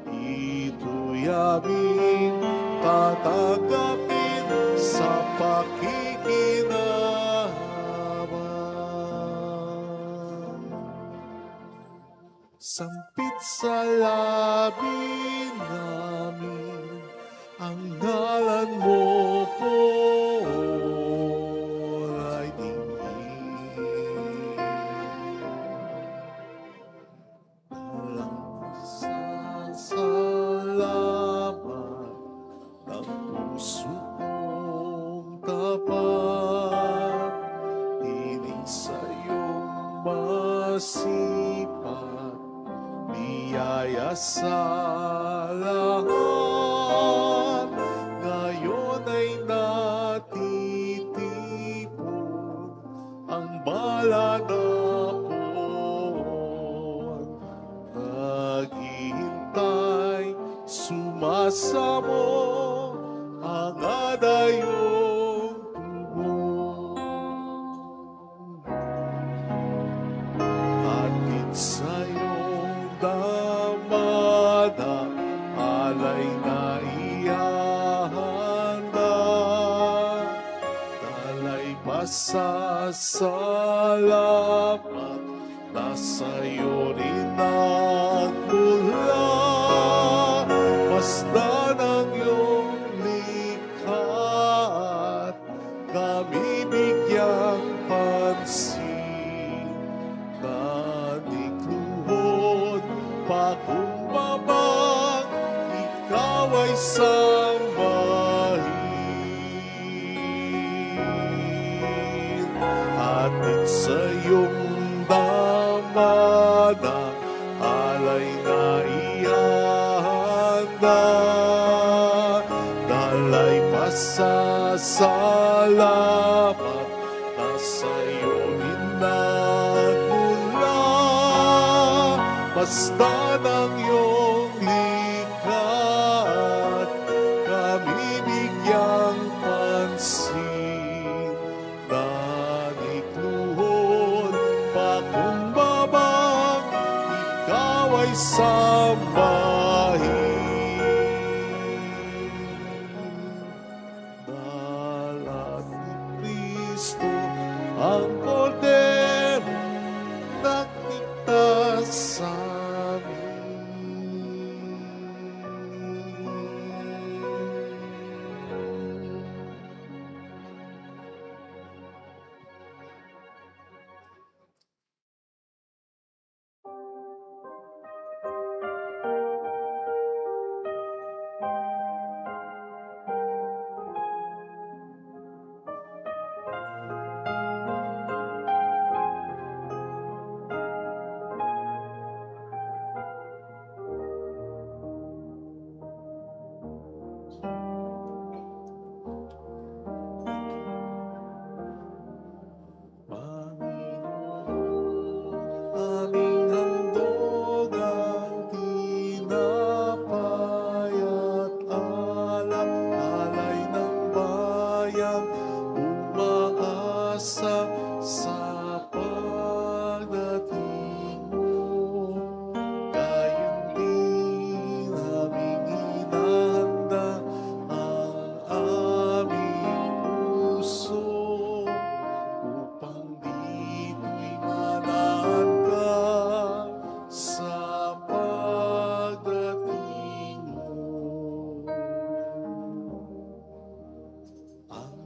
Ito'y aming tatanggapin sa pakikinabang. Sampit sa labi namin ang ngalan mo po ay dinggin. Walang sasalamat ng puso kong tapat, tinig sa'yong masipag, biyaya sa lahat. Ngayon ay natitipon ang bala na poon, naghihintay, sumasamo ang adayong tugon. Hatid sa iyong damana, alay na ihahanda, dalay pasasalamat, nasa iyo rin nagmula. Basta ng iyong likha at kami bigyang pansin, nanikluhod pakumbabang, ikaw ay sambahin. Hatid sa iyong damana, alay na ihanda, dalay pasasalamat, nasa iyo rin nagmula. Basta ng iyong likha at kami bigyang pansin, nanikluhod pakumbabang, ikaw ay sambahin. Dalat ni Kristo ang kordero, nagligtas sa aming handog ang tinapay at alak, alay ng bayang umaasa sa pagdating mo. Gayon din aming hinahanda ang aming puso, upang dito'y manaan ka sa pagdating mo. Ang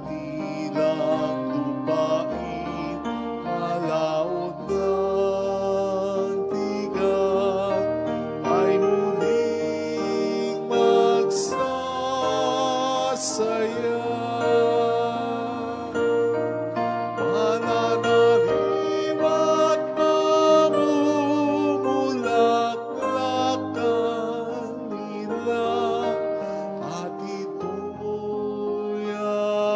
nilang lupain, malaot ng tigang, ay muling magsasaya. Mananarim at mamumulaklak ang nila, at ito'y aming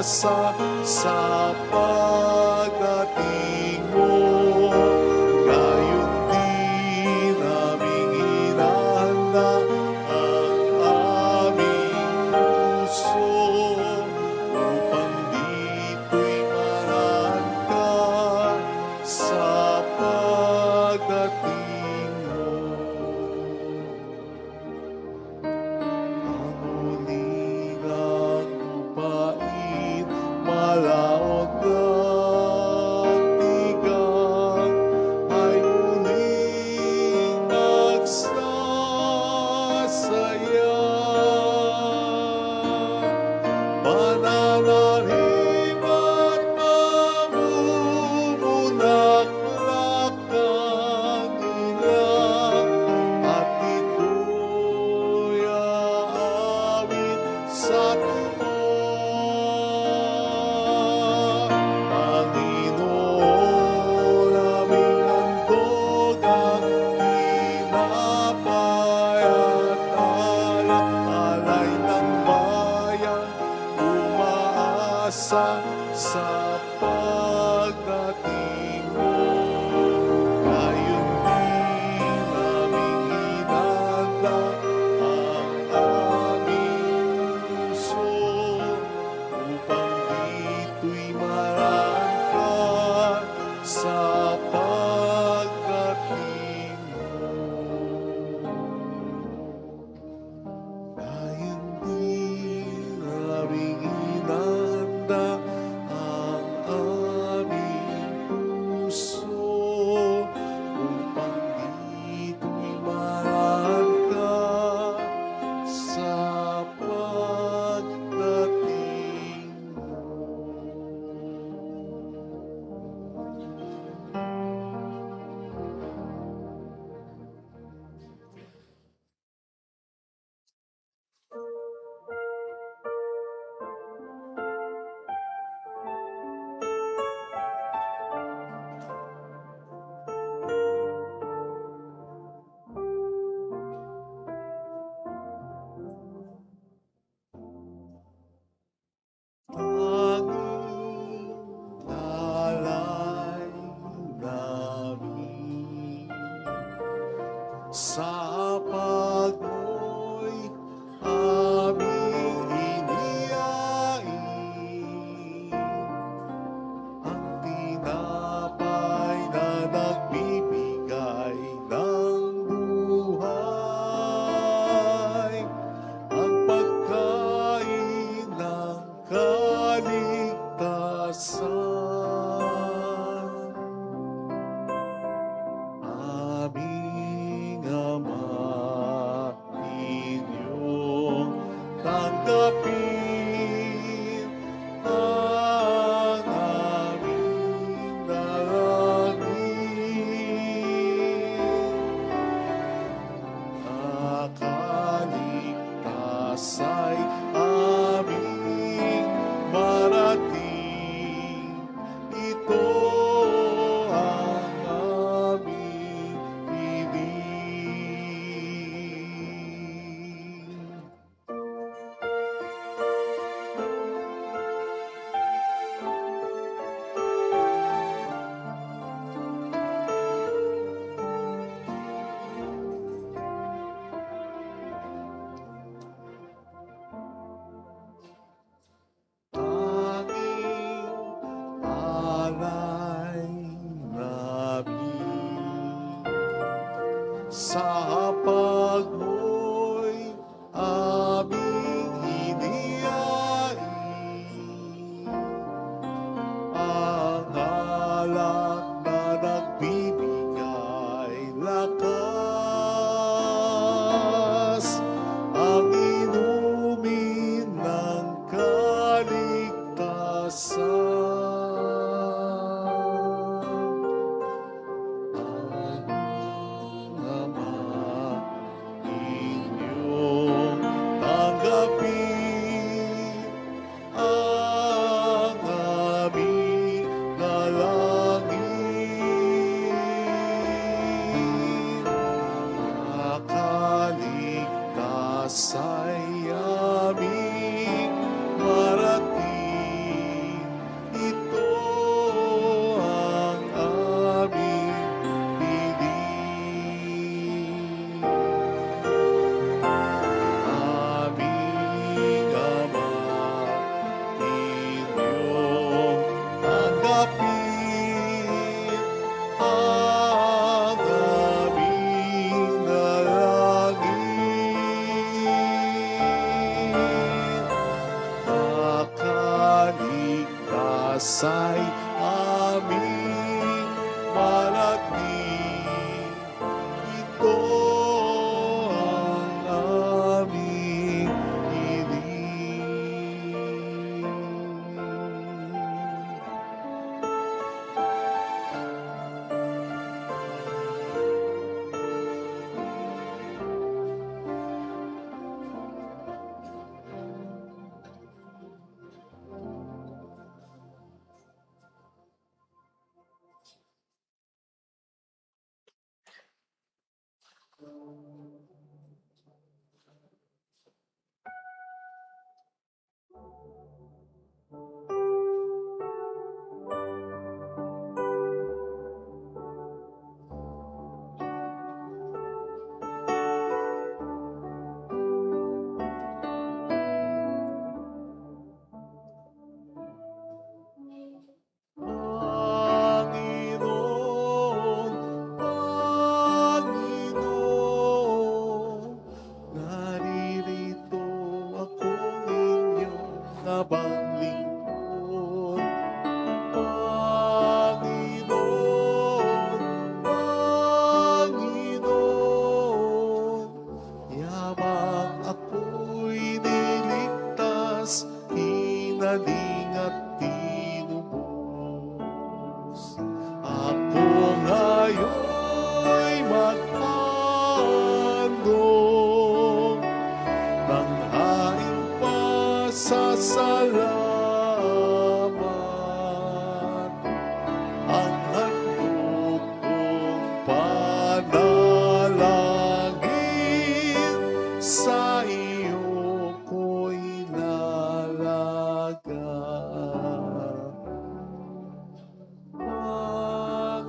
umaasa sa pagdating mo. Gayon din aming inahanda ang aming puso upang dito'y maraan ka sa pagdating mo. Ang ulilang lupain, malaot at tigang, ay muling magsasaya. Manananim at mamumulaklak ang ilang, at ito'y aawit sa tuwa. Panginoon, aming handog ang tinapay at alay ng bayan, umaasa sa pagdating mo. Gayon din aming inahanda ang aming puso upang dito'y maraan ka sa pagdating mo. Gayon din aming inahanda ang aming puso upang dito'y maraan ka sa pagdating mo. Tanging alay namin sa pagmo'y aming inihain, ang tinapay na nagbibigay ng buhay, ang pagkain ng kaligtasan. Aming Ama, inyong tanggapin ang aming dalangin. Nakaligtas ay aming marating, ito ang aming hiling. Tanging alay namin sa pagmo'y aming hinihain, ang alak na nagbibigay lakas, ang inumin ng kaligtasan. Aming Ama, inyong tanggapin ang aming dalangin. Nakaligtas ay aming marating, salamat. Ang handog kong panalangin, sa iyo ko'y lalaga. Panginoon,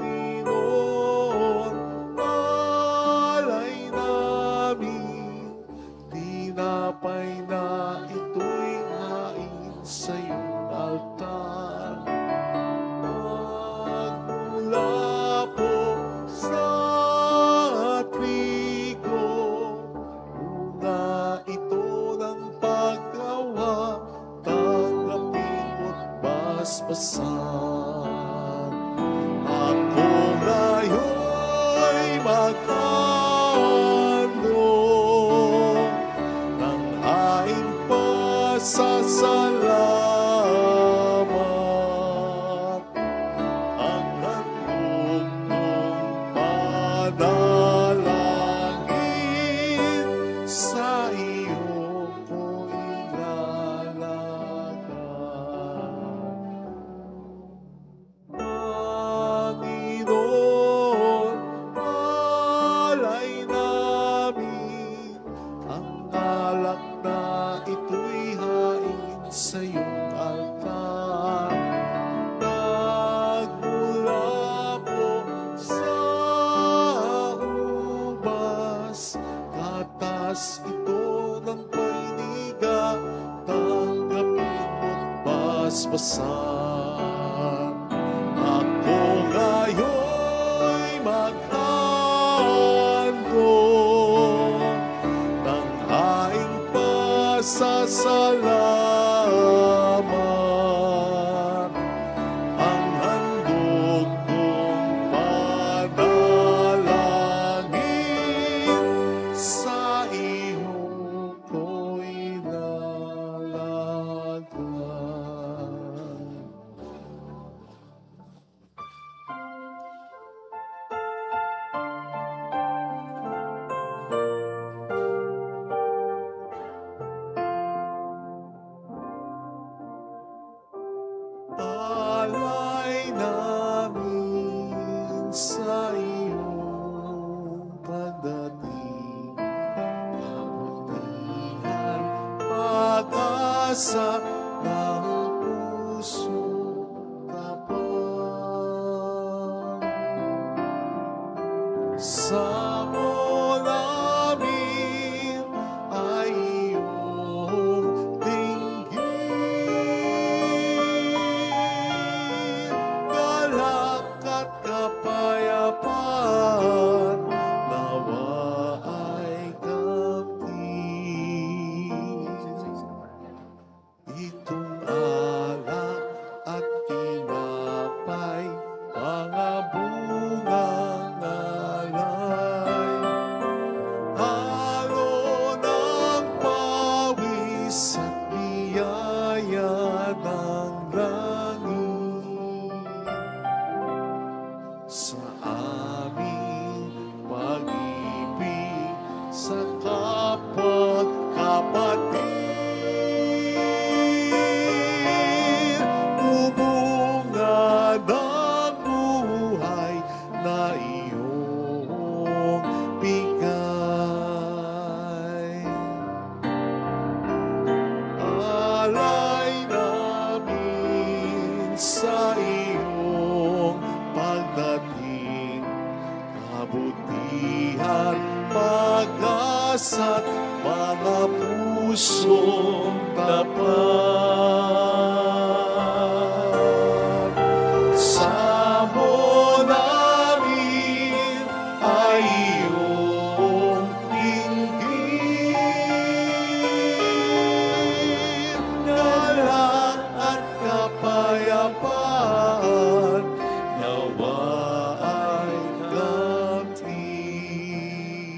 alay namin, tinapay na ito'y hain sa iyong altar. Magmula po sa trigo, una ito ng paggawa, tanggapin mo't basbasan. Ako ngayon'y maghandog ng haing pasasalamat. Ang handog kong panalangin, sa iyo ko'y lalaga. Panginoon, alay namin, ang alak na ito'y hain sa iyong altar. Nagmula po sa ubas, katas ito ng painiga, tanggapin mo't basbasan. Ako ngayon'y maghandog ng haing pasasalamat. Ang handog kong panalangin, sa iyo ko'y lalaga. Alay namin sa iyong pagdating, kabutihan, pag-asa ng puso tapat. Sa mo namin ay iyong dinggin, galak at kapayapaan, nawa ay kamtin. Itong alak at tinapay, mga bungang alay, halo ng pawis at biyaya ng langit. Sa aming pag-ibig sa kapwa't kapatid, bubunga ng buhay na iyong bigay. Alay namin sa iyong pagdating, kabutihan, pag-asa't mga pusong tapat. Sa mo namin ay iyong dinggin, galak at kapayapaan, nawa ay kamtin.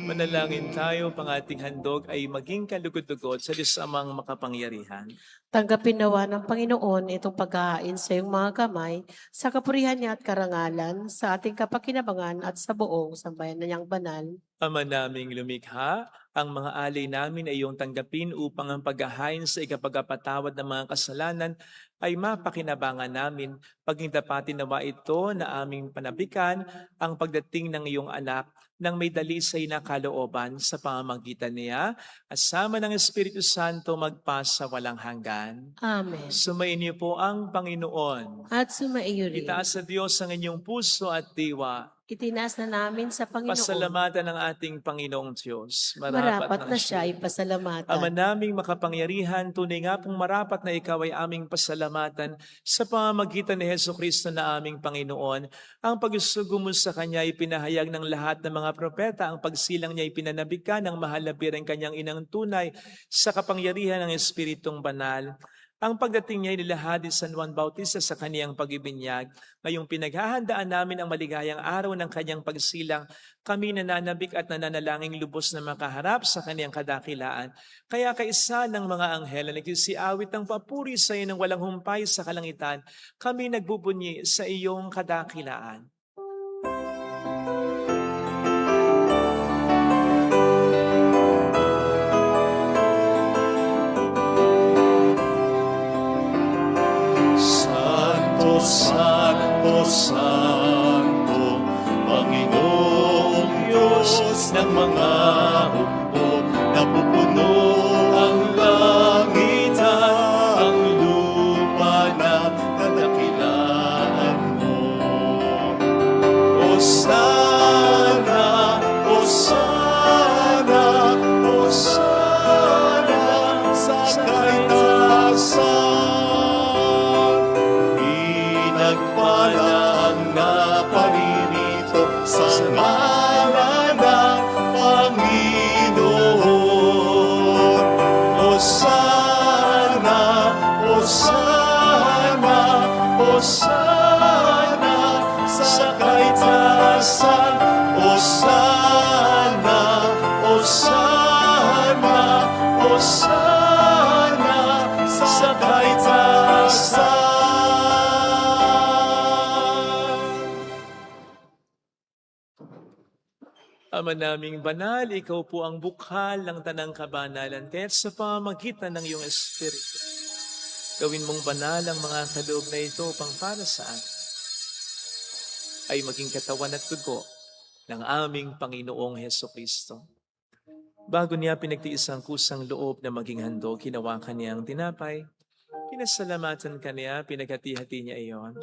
Manalangin tayo, pang ating handog ay maging kalugod-lugod sa Diyos Amang makapangyarihan. Tanggapin nawa ng Panginoon itong paghahain sa iyong mga kamay, sa kapurihan niya at karangalan, sa ating kapakinabangan at sa buong sambayan na niyang banal. Ama naming lumikha, ang mga alay namin ay iyong tanggapin upang ang paghahain sa ikapagpatawad ng mga kasalanan ay mapakinabangan namin. Paging tapatin nawa ito na aming panabikan ang pagdating ng iyong anak nang may dalisay na kalooban sa pamamagitan niya at sama ng Espiritu Santo magpasa walang hanggan. Amen. Sumainyo po ang Panginoon. At sumaiyo rin. Itaas sa Diyos ang inyong puso at diwa. Itinaas na namin sa Panginoon. Pasalamatan ng ating Panginoong Diyos. Marapat na siya ay pasalamatan. Ama naming makapangyarihan, tunay nga pong marapat na ikaw ay aming pasalamatan sa pamamagitan ni Hesukristo na aming Panginoon. Ang pagsusugo mo sa Kanya ay pinahayag ng lahat ng mga propeta. Ang pagsilang niya ay pinanabikan ng mahal na birang Kanyang inang tunay sa kapangyarihan ng Espiritong Banal. Ang pagdating niya ay nilahad ni San Juan Bautista sa kaniyang pag-ibinyag. Ngayong pinaghahandaan namin ang maligayang araw ng kanyang pagsilang, kami nananabik at nananalangin lubos na makaharap sa kaniyang kadakilaan. Kaya kaisa ng mga anghel na nagsisiawit ng papuri sa iyo ng walang humpay sa kalangitan, kami nagbubunyi sa iyong kadakilaan. Santo, Santo, Santo, Panginoong Diyos ng mga hukbo, napupuno ang langit at ang lupa na kadakilaan mo. Hosana, Hosana, Hosana sa kaitaasan. Pinagpala ang naparirito sa ngalan ng Panginoon. Hosana, Hosana, Hosana sa kaitaasan. Hosana, Hosana, Hosana sa kaitaasan. Ama naming banal, ikaw po ang bukhal ng tanang kabanalan, kaya't sa pamamagitan ng iyong Espiritu, gawin mong banal ang mga kaloob na ito upang para sa amin ay maging katawan at dugo ng aming Panginoong Hesukristo. Bago niya pinagtiis ang kusang loob na maging handog, hinawakan niya ang tinapay, pinasalamatan kaniya, pinaghati-hati niya iyon,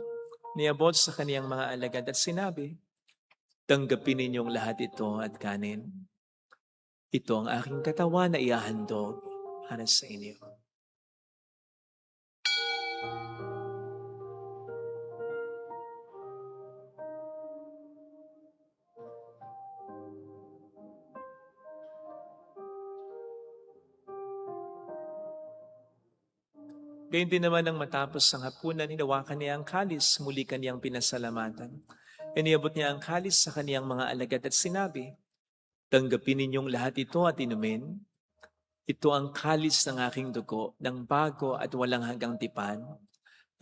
niabot sa kaniyang mga alagad at sinabi, tanggapin ninyong lahat ito at kanin. Ito ang aking katawan na iahandog para sa inyo. Gayun din naman nang matapos ang hapunan, hinawakan niya ang kalis, muli kaniyang pinasalamatan. Iniabot niya ang kalis sa kaniyang mga alagad at sinabi, tanggapin ninyong lahat ito at inumin. Ito ang kalis ng aking dugo, ng bago at walang hanggang tipan.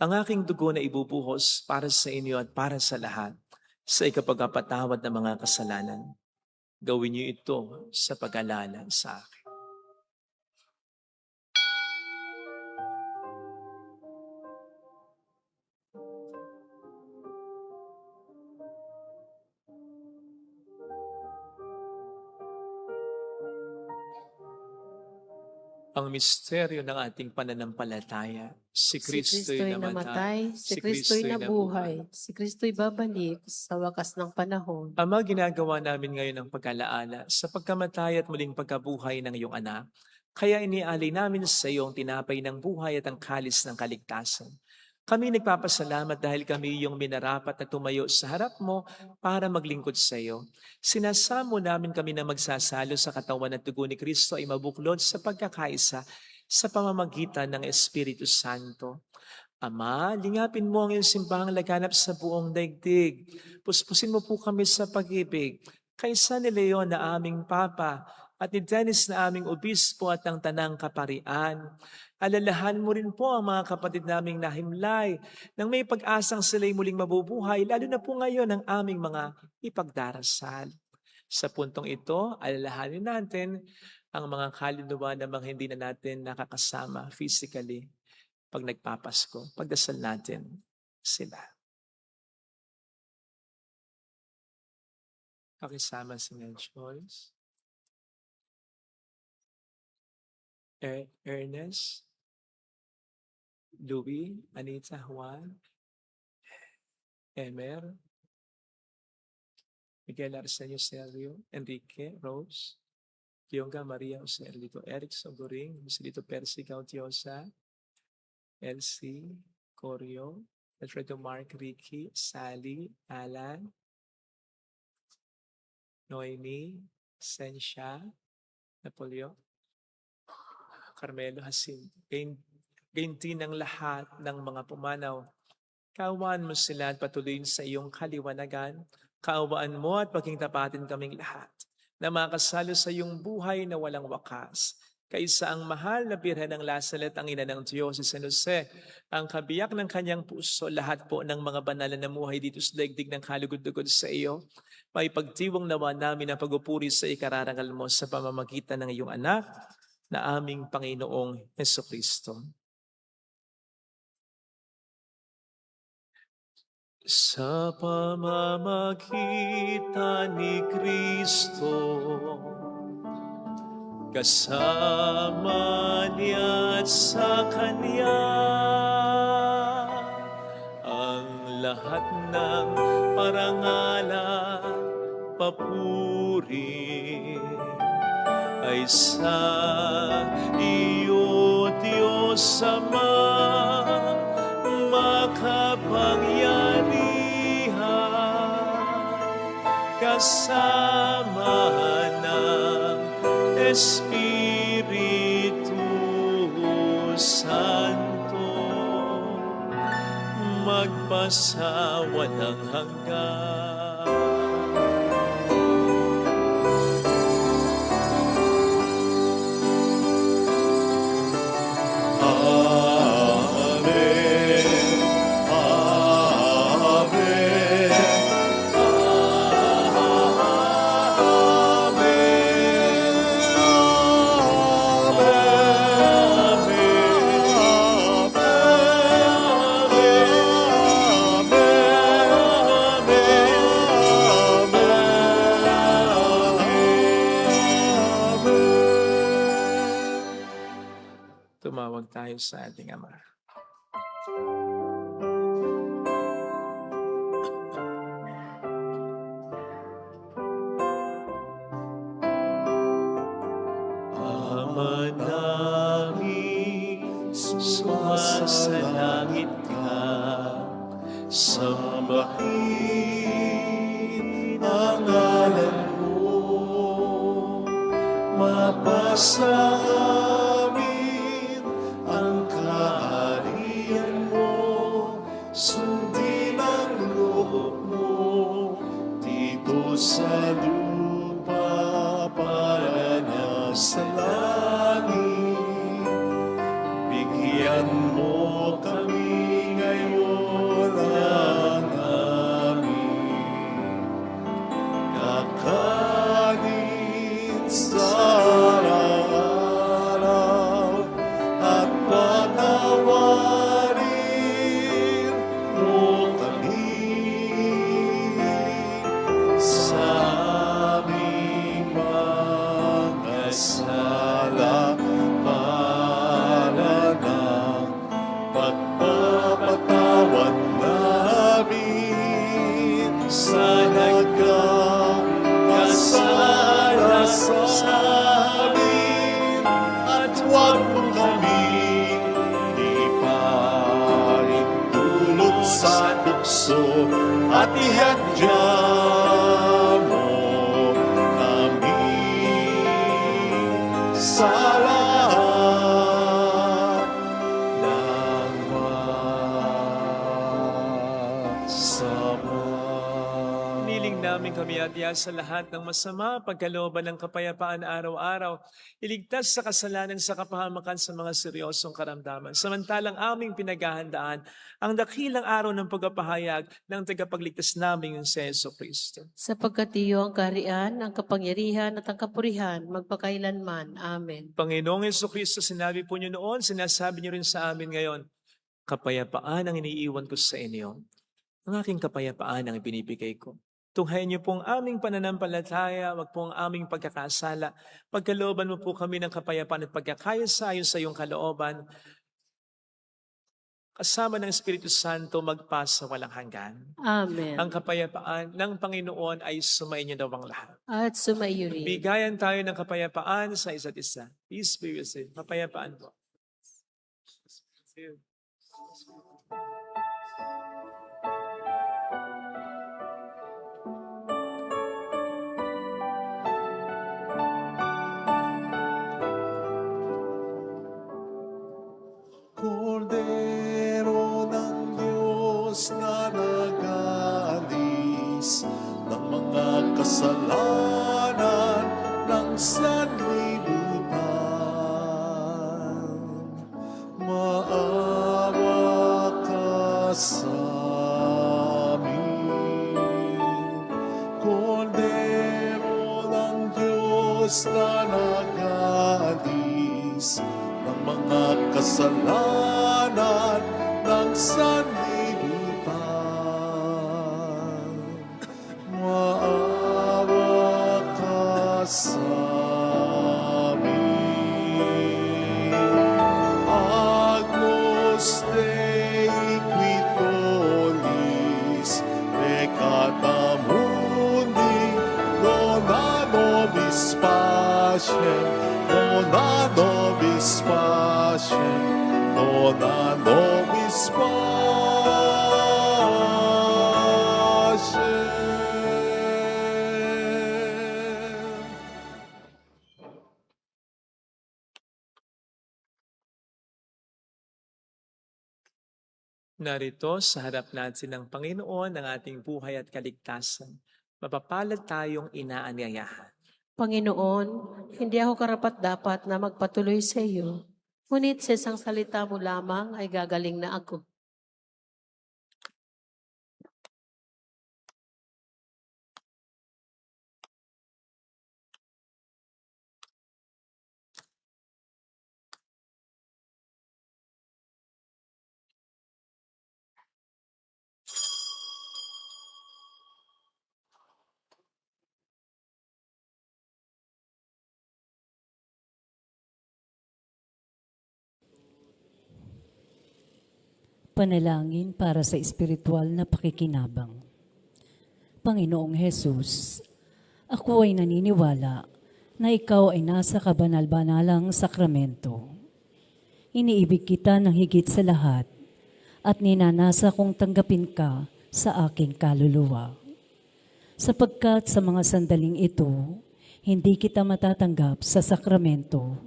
Ang aking dugo na ibubuhos para sa inyo at para sa lahat, sa ikapagpatawad ng mga kasalanan. Gawin niyo ito sa pag-alala sa akin. Ang misteryo ng ating pananampalataya, si Kristo'y namatay, si Kristo'y nabuhay, si Kristo'y babalik sa wakas ng panahon. Ama, ginagawa namin ngayon ang pag-alaala sa pagkamatay at muling pagkabuhay ng iyong anak. Kaya inialay namin sa iyo ang tinapay ng buhay at ang kalis ng kaligtasan. Kami nagpapasalamat dahil kami iyong minarapat na tumayo sa harap mo para maglingkod sa iyo. Sinasamo namin kami na magsasalo sa katawan at dugo ni Kristo ay mabuklod sa pagkakaisa sa pamamagitan ng Espiritu Santo. Ama, lingapin mo ang iyong simbahang laganap sa buong daigdig. Puspusin mo po kami sa pag-ibig. Kaysa ni Leon na aming Papa at ni Dennis na aming Obispo at ng Tanang Kaparian. Alalahan mo rin po ang mga kapatid naming nahimlay nang may pag-asang sila'y muling mabubuhay, lalo na po ngayon ang aming mga ipagdarasal. Sa puntong ito, alalahanin natin ang mga kaluluwa namang hindi na natin nakakasama physically pag nagpapasko. Pagdasal natin sila. Pakisama si Mel Joyce. Ernest, Louie, Anita, Juan, Emer, Miguel Arsenio Sergio, Enrique, Rose, Yonga Maria Jose Erlito, Eric Sogoring, Joselito Percy Gautiosa, Elsie, Corio, Alfredo Mark, Ricky, Sally, Alan, Noemi, Sensha, Napoleon, Carmelo, Hasin. Gayon din ang lahat ng mga pumanaw. Kaawaan mo sila at patuloyin sa iyong kaliwanagan. Kaawaan mo at paging tapatin kaming lahat na makasalo sa iyong buhay na walang wakas. Kaysa ang mahal na Birhen ng Lasalet, ang ina ng Diyos, si San Jose, ang kabiyak ng kanyang puso, lahat po ng mga banal na namuhay dito sa daigdig ng kalugod-lugod sa iyo, may pagtiwang nawa namin ang pagupuri sa ikararangal mo sa pamamagitan ng iyong anak na aming Panginoong Hesukristo. Sa pamamagitan ni Kristo, kasama niya at sa Kanya, ang lahat ng parangalan, papuri ay sa iyo, Diyos Ama, makapangyarihan, kasama ng Espiritu Santo, magpasawalang hanggan. Tumawag tayo sa ating Ama. Ama namin, sumasalangit ka, sambahin ang ngalan mo, mapasa amin ang kaharian mo, sundin ang loob mo dito sa lupa para na sa langit. Bigyan mo kami ngayon ng aming kakanin sa araw-araw, at patawarin mo kami sa aming mga sala, para ng pagpapatawad namin sa nagkakasala sa amin, at huwag mo kaming ipaintulot sa tukso, at ihadya mo kami sa lahat ng masama. Niling namin kami adya sa lahat ng masama, pagkalooban ng kapayapaan araw-araw, iligtas sa kasalanan sa kapahamakan sa mga seryosong karamdaman. Samantalang aming pinaghahandaan ang dakilang araw ng pagpapahayag ng tagapagligtas namin yung si Jesucristo. Sapagkat iyo ang kaharian, ang kapangyarihan at ang kapurihan, magpakailanman. Amen. Panginoong Jesucristo, sinabi po niyo noon, sinasabi niyo rin sa amin ngayon, kapayapaan ang iniiwan ko sa inyo. Ang aking kapayapaan ang ibinibigay ko. Tunghayan niyo pong aming pananampalataya, wag po ang aming pagkakasala. Pagkalooban mo po kami ng kapayapaan at pagkakaya-sayon sa iyong kalooban, kasama ng Espiritu Santo magpasa walang hanggan. Amen. Ang kapayapaan ng Panginoon ay sumainyo daw ang lahat. At sumaiyo rin. Bigayan tayo ng kapayapaan sa isa't isa. Peace be with you. Kapayapaan po. Kordero ng Diyos na nag-aalis ng mga kasalanan ng sanlibutan. Maawa ka sa amin. Kordero ng Diyos na nag-aalis ng mga kasalanan ng sanlibutan. Maawa ka sa amin. Agnus Dei qui tollis peccata mundi, dona nobis pacem, dona nobis pacem, dona nobis pacem. Narito sa harap natin ng Panginoon ang ating buhay at kaligtasan. Mapapalad tayong inaanyayahan. Panginoon, hindi ako karapat-dapat na magpatuloy sa iyo. Ngunit sa isang salita mo lamang ay gagaling na ako. Panalangin para sa espiritual na pakikinabang. Panginoong Hesus, ako ay naniniwala na ikaw ay nasa kabanal-banalang sakramento. Iniibig kita ng higit sa lahat at ninanasa kong tanggapin ka sa aking kaluluwa. Sapagkat sa mga sandaling ito, hindi kita matatanggap sa sakramento.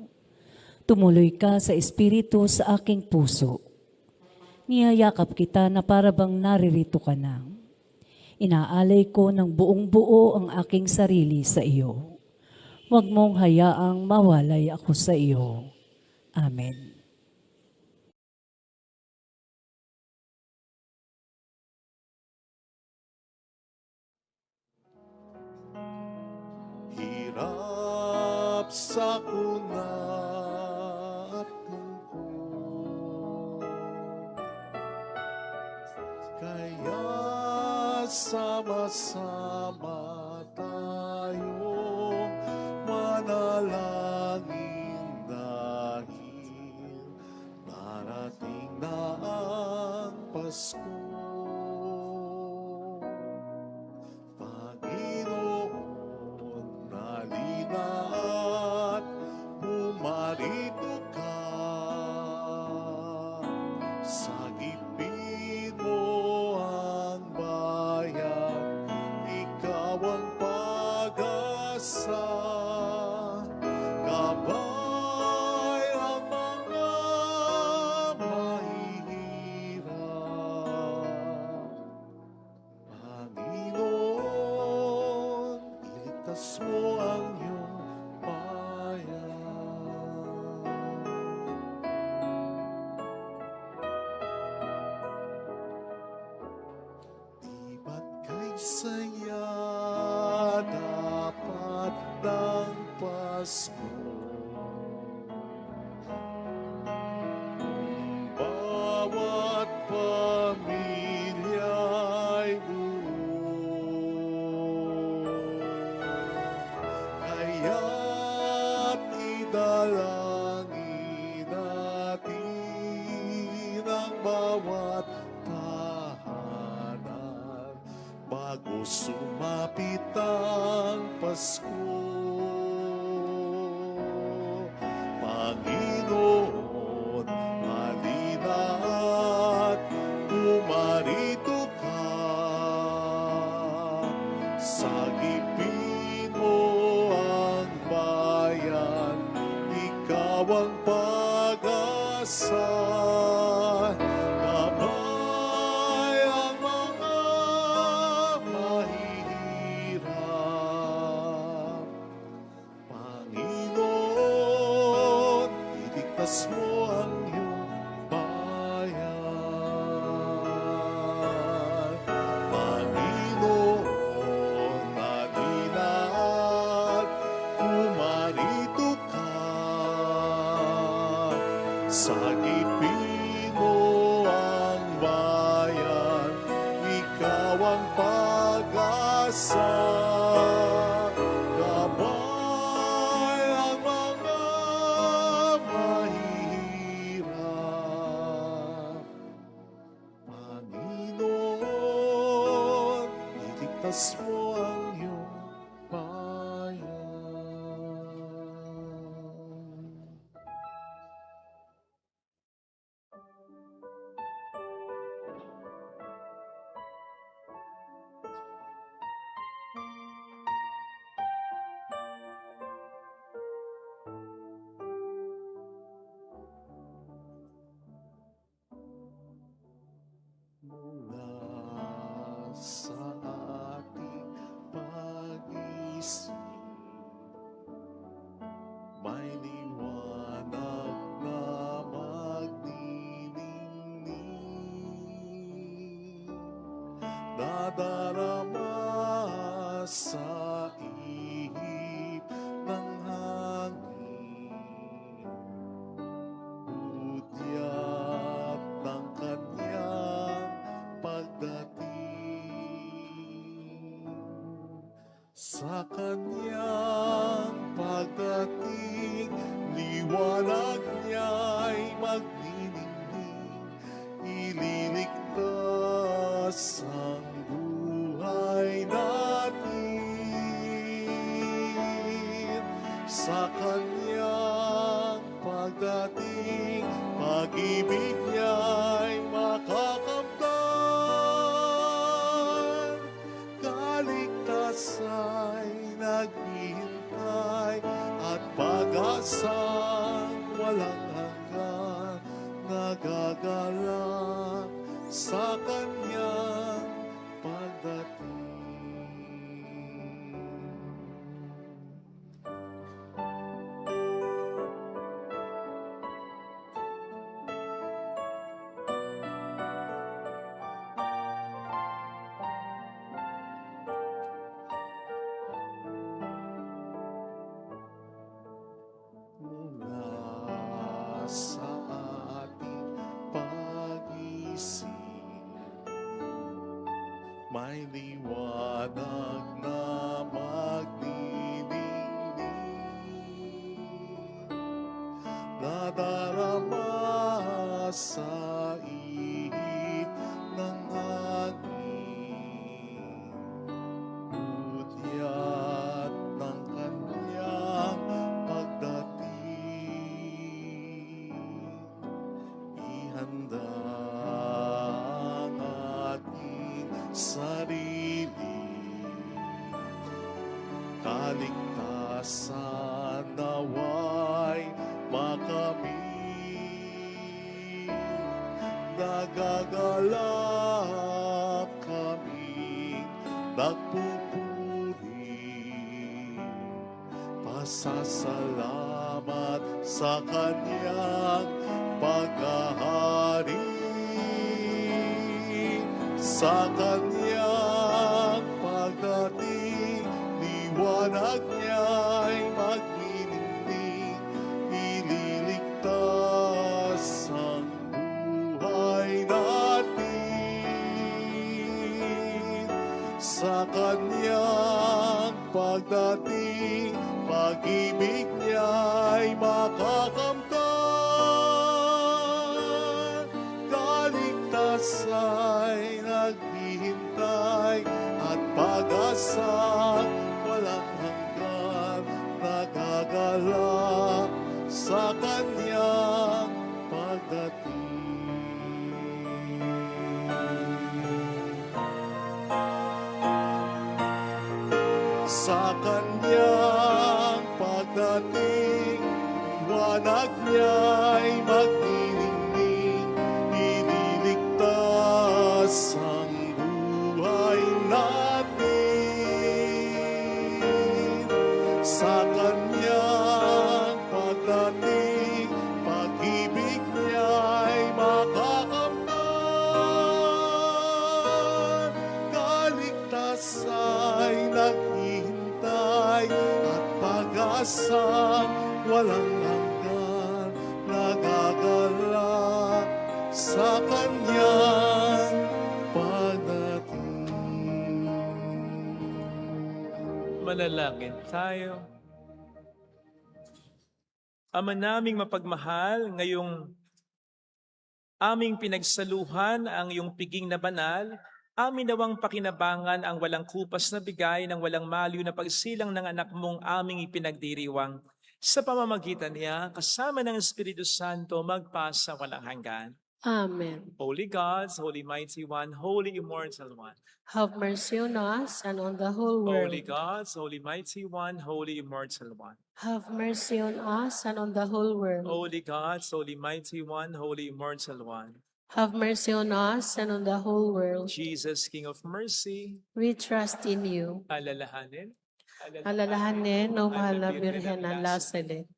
Tumuloy ka sa espiritu sa aking puso. Niyayakap kita na parabang naririto ka na. Inaalay ko ng buong buo ang aking sarili sa iyo. Huwag mong hayaang mawalay ako sa iyo. Amen. Hirap sa kuna at lungkot, kaya sama-sama tayong manalangin dahil darating na ang Pasko. Panginoon, halina at bumarito ka. Sagipin mo ang bayan, ikaw ang pag-asa. Gabay ang mga mahihirap, Pasko. Bawat pamilya'y buo, kaya't idalangin natin ang bawat tahanan bago sumapit ang Pasko. Panginoon, halina at pumarito ka. Sagipin mo ang bayan, ikaw ang pag-asa. Kamay ang mga mahihirap. Panginoon, iligtas mo ang iyong bayan. Panginoon, halina at pumarito ka. Sagipin mo ang bayan, ikaw ang pag-asa. Gabay ang mga mahihirap. Panginoon, iligtas mo ang iyong bayan. Mula sa ating pag-isip, may liwanag na magniningning, nadarama sa ihip ng hangin, hudyat ng kanyang pagdating. Sa kanyang pagdating, liwanag niya'y magniningning, ililigtas ang buhay natin. Sa kanyang pagdating, pag-ibig niya'y makakamtan. Kaligtasa'y naghihintay at pag-asang walang hanggan, nagagalak sa kanyang pagdating. Mula sa ating pag-isip, may liwanag na magniningning, nadarama sa ihip ng hangin, hudyat ng kanyang pagdating. Ihanda ang ating sarili, kaligtasan naway makamit. Nagagalak kami, nagpupuri, pasasalamat sa kanyang paghahari. Sa kanyang pagdating, liwanag niya'y magniningning, liwanag niya'y magniningning, ililigtas ang buhay natin. Sa kanyang pagdating, pag-ibig niya'y makakamtan. Kaligtas ay naghihintay at pag-asang walang hanggan, nagagalak sa kanyang pagdating. Manalangin tayo. Ama naming mapagmahal, ngayong aming pinagsaluhan ang iyong piging na banal, amin nawang pakinabangan ang walang kupas na bigay ng walang maliw na pagsilang ng anak mong aming ipinagdiriwang. Sa pamamagitan niya, kasama ng Espiritu Santo, magpasa walang hanggan. Amen. Holy God, Holy Mighty One, Holy Immortal One. Have mercy on us and on the whole world. Holy God, Holy Mighty One, Holy Immortal One. Have mercy on us and on the whole world. Holy God, Holy Mighty One, Holy Immortal One. Have mercy on us and on the whole world. Jesus, King of Mercy, We trust in you. alalahanin. Alalahanin, o mahal na Birhen ng Lasalet,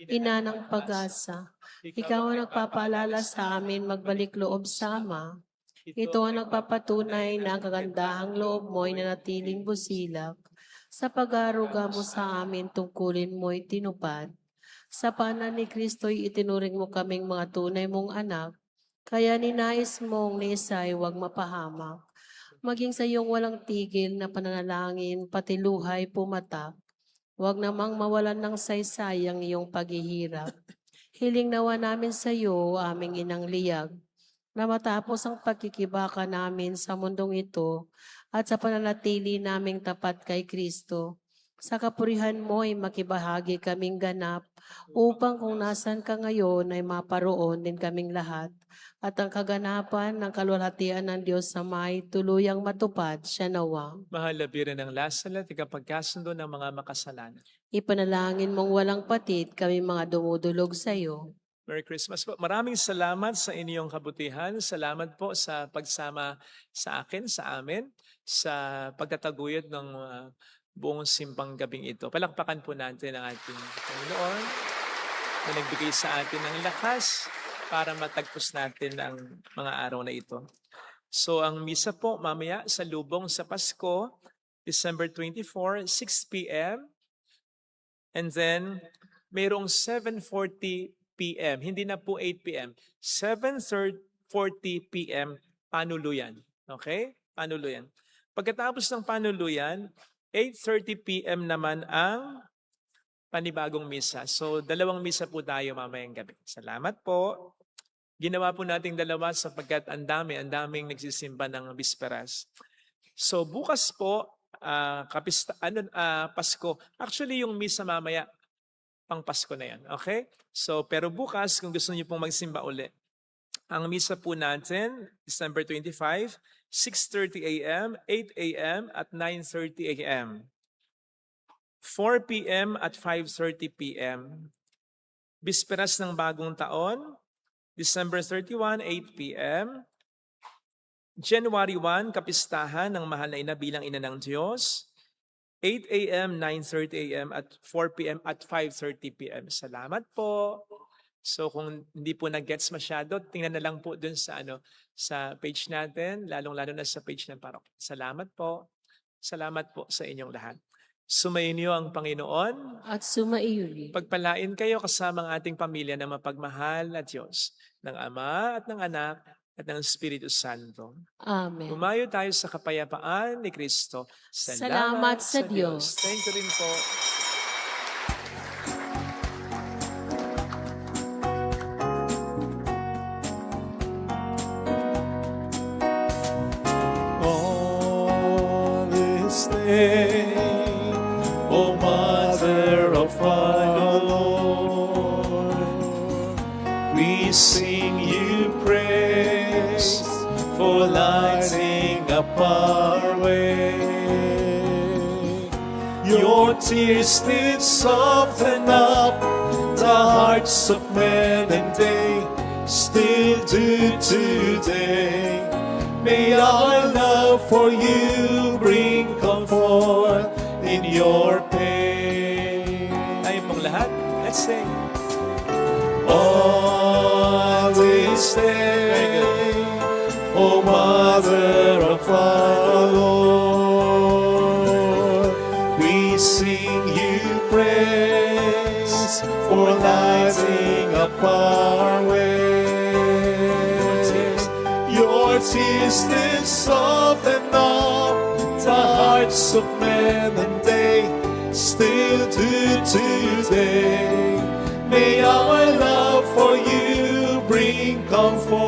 ina ng pag-asa. Ikaw ang nagpapaalala sa amin magbalik loob sa Ama. Ito ang nagpapatunay na ang kagandahang loob mo ay nanatiling busilak. Sa pag-aaruga mo sa amin, tungkulin mo'y tinupad. Sa panan ni Kristo'y itinuring mo kaming mga tunay mong anak, kaya ninais mong ni Isay huwag mapahamak. Maging sa iyong walang tigil na pananalangin, pati luhay pumatak. Huwag namang mawalan ng saysay ang iyong paghihirap. Hiling nawa namin sa iyo, aming inang liyag, na matapos ang pagkikibaka namin sa mundong ito at sa pananatili naming tapat kay Kristo. Sa kapurihan mo ay makibahagi kaming ganap upang kung nasan ka ngayon ay maparoon din kaming lahat at ang kaganapan ng kalwalhatian ng Diyos sa may tuluyang matupad siya nawa. Mahal na Birhen ng Lasalet, ikapagkasundo ng mga makasalanan. Ipanalangin mong walang patid kami mga dumudulog sa iyo. Merry Christmas po. Maraming salamat sa inyong kabutihan. Salamat po sa pagsama sa akin, sa amin, sa pagtataguyod ng buong simbang gabing ito. Palakpakan po natin ang ating Panginoon na nagbigay sa atin ng lakas para matagpos natin ang mga araw na ito. So ang misa po mamaya sa lubong sa Pasko, December 24, 6 p.m. And then mayroong 7:40 p.m. Hindi na po 8 p.m. 7:40 p.m. panuluyan. Okay? Panuluyan. Pagkatapos ng panuluyan, 8:30 p.m. naman ang panibagong misa. So, dalawang misa po tayo mamayang gabi. Salamat po. Ginawa po nating dalawa sapagkat ang daming nagsisimba ng bisperas. So, bukas po, Pasko. Actually, yung misa mamaya, pang Pasko na yan. Okay? So, pero bukas, kung gusto niyo pong magsimba uli, ang misa po natin, December 25, 6:30 a.m., 8 a.m., at 9:30 a.m. 4 p.m. at 5:30 p.m. Bisperas ng Bagong Taon, December 31, 8 p.m. January 1, Kapistahan ng Mahal na Ina bilang Ina ng Diyos, 8 a.m., 9:30 a.m., at 4 p.m. at 5:30 p.m. Salamat po. So kung hindi po nag-gets masyado, tingnan na lang po dun sa sa page natin, lalong-lalo na sa page ng parok. Salamat po. Salamat po sa inyong lahat. Sumainyo ang Panginoon. At sumaiuli. Pagpalain kayo kasama ang ating pamilya na mapagmahal na Diyos, ng Ama at ng Anak at ng Espiritu Santo. Amen. Umayo tayo sa kapayapaan ni Kristo. Salamat sa Diyos. Thank you rin po. On this day, O Mother of our Lord, we sing you praise for lighting up our way. Your tears did soften up the hearts of men and they still do today. May our love for you bring comfort in your pain. Tayo pong lahat, let's sing. On this day, O Mother of our Lord, we sing you praise for lighting up our way. Your tears did soften up the hearts of men, and they still do today. May our love for you bring comfort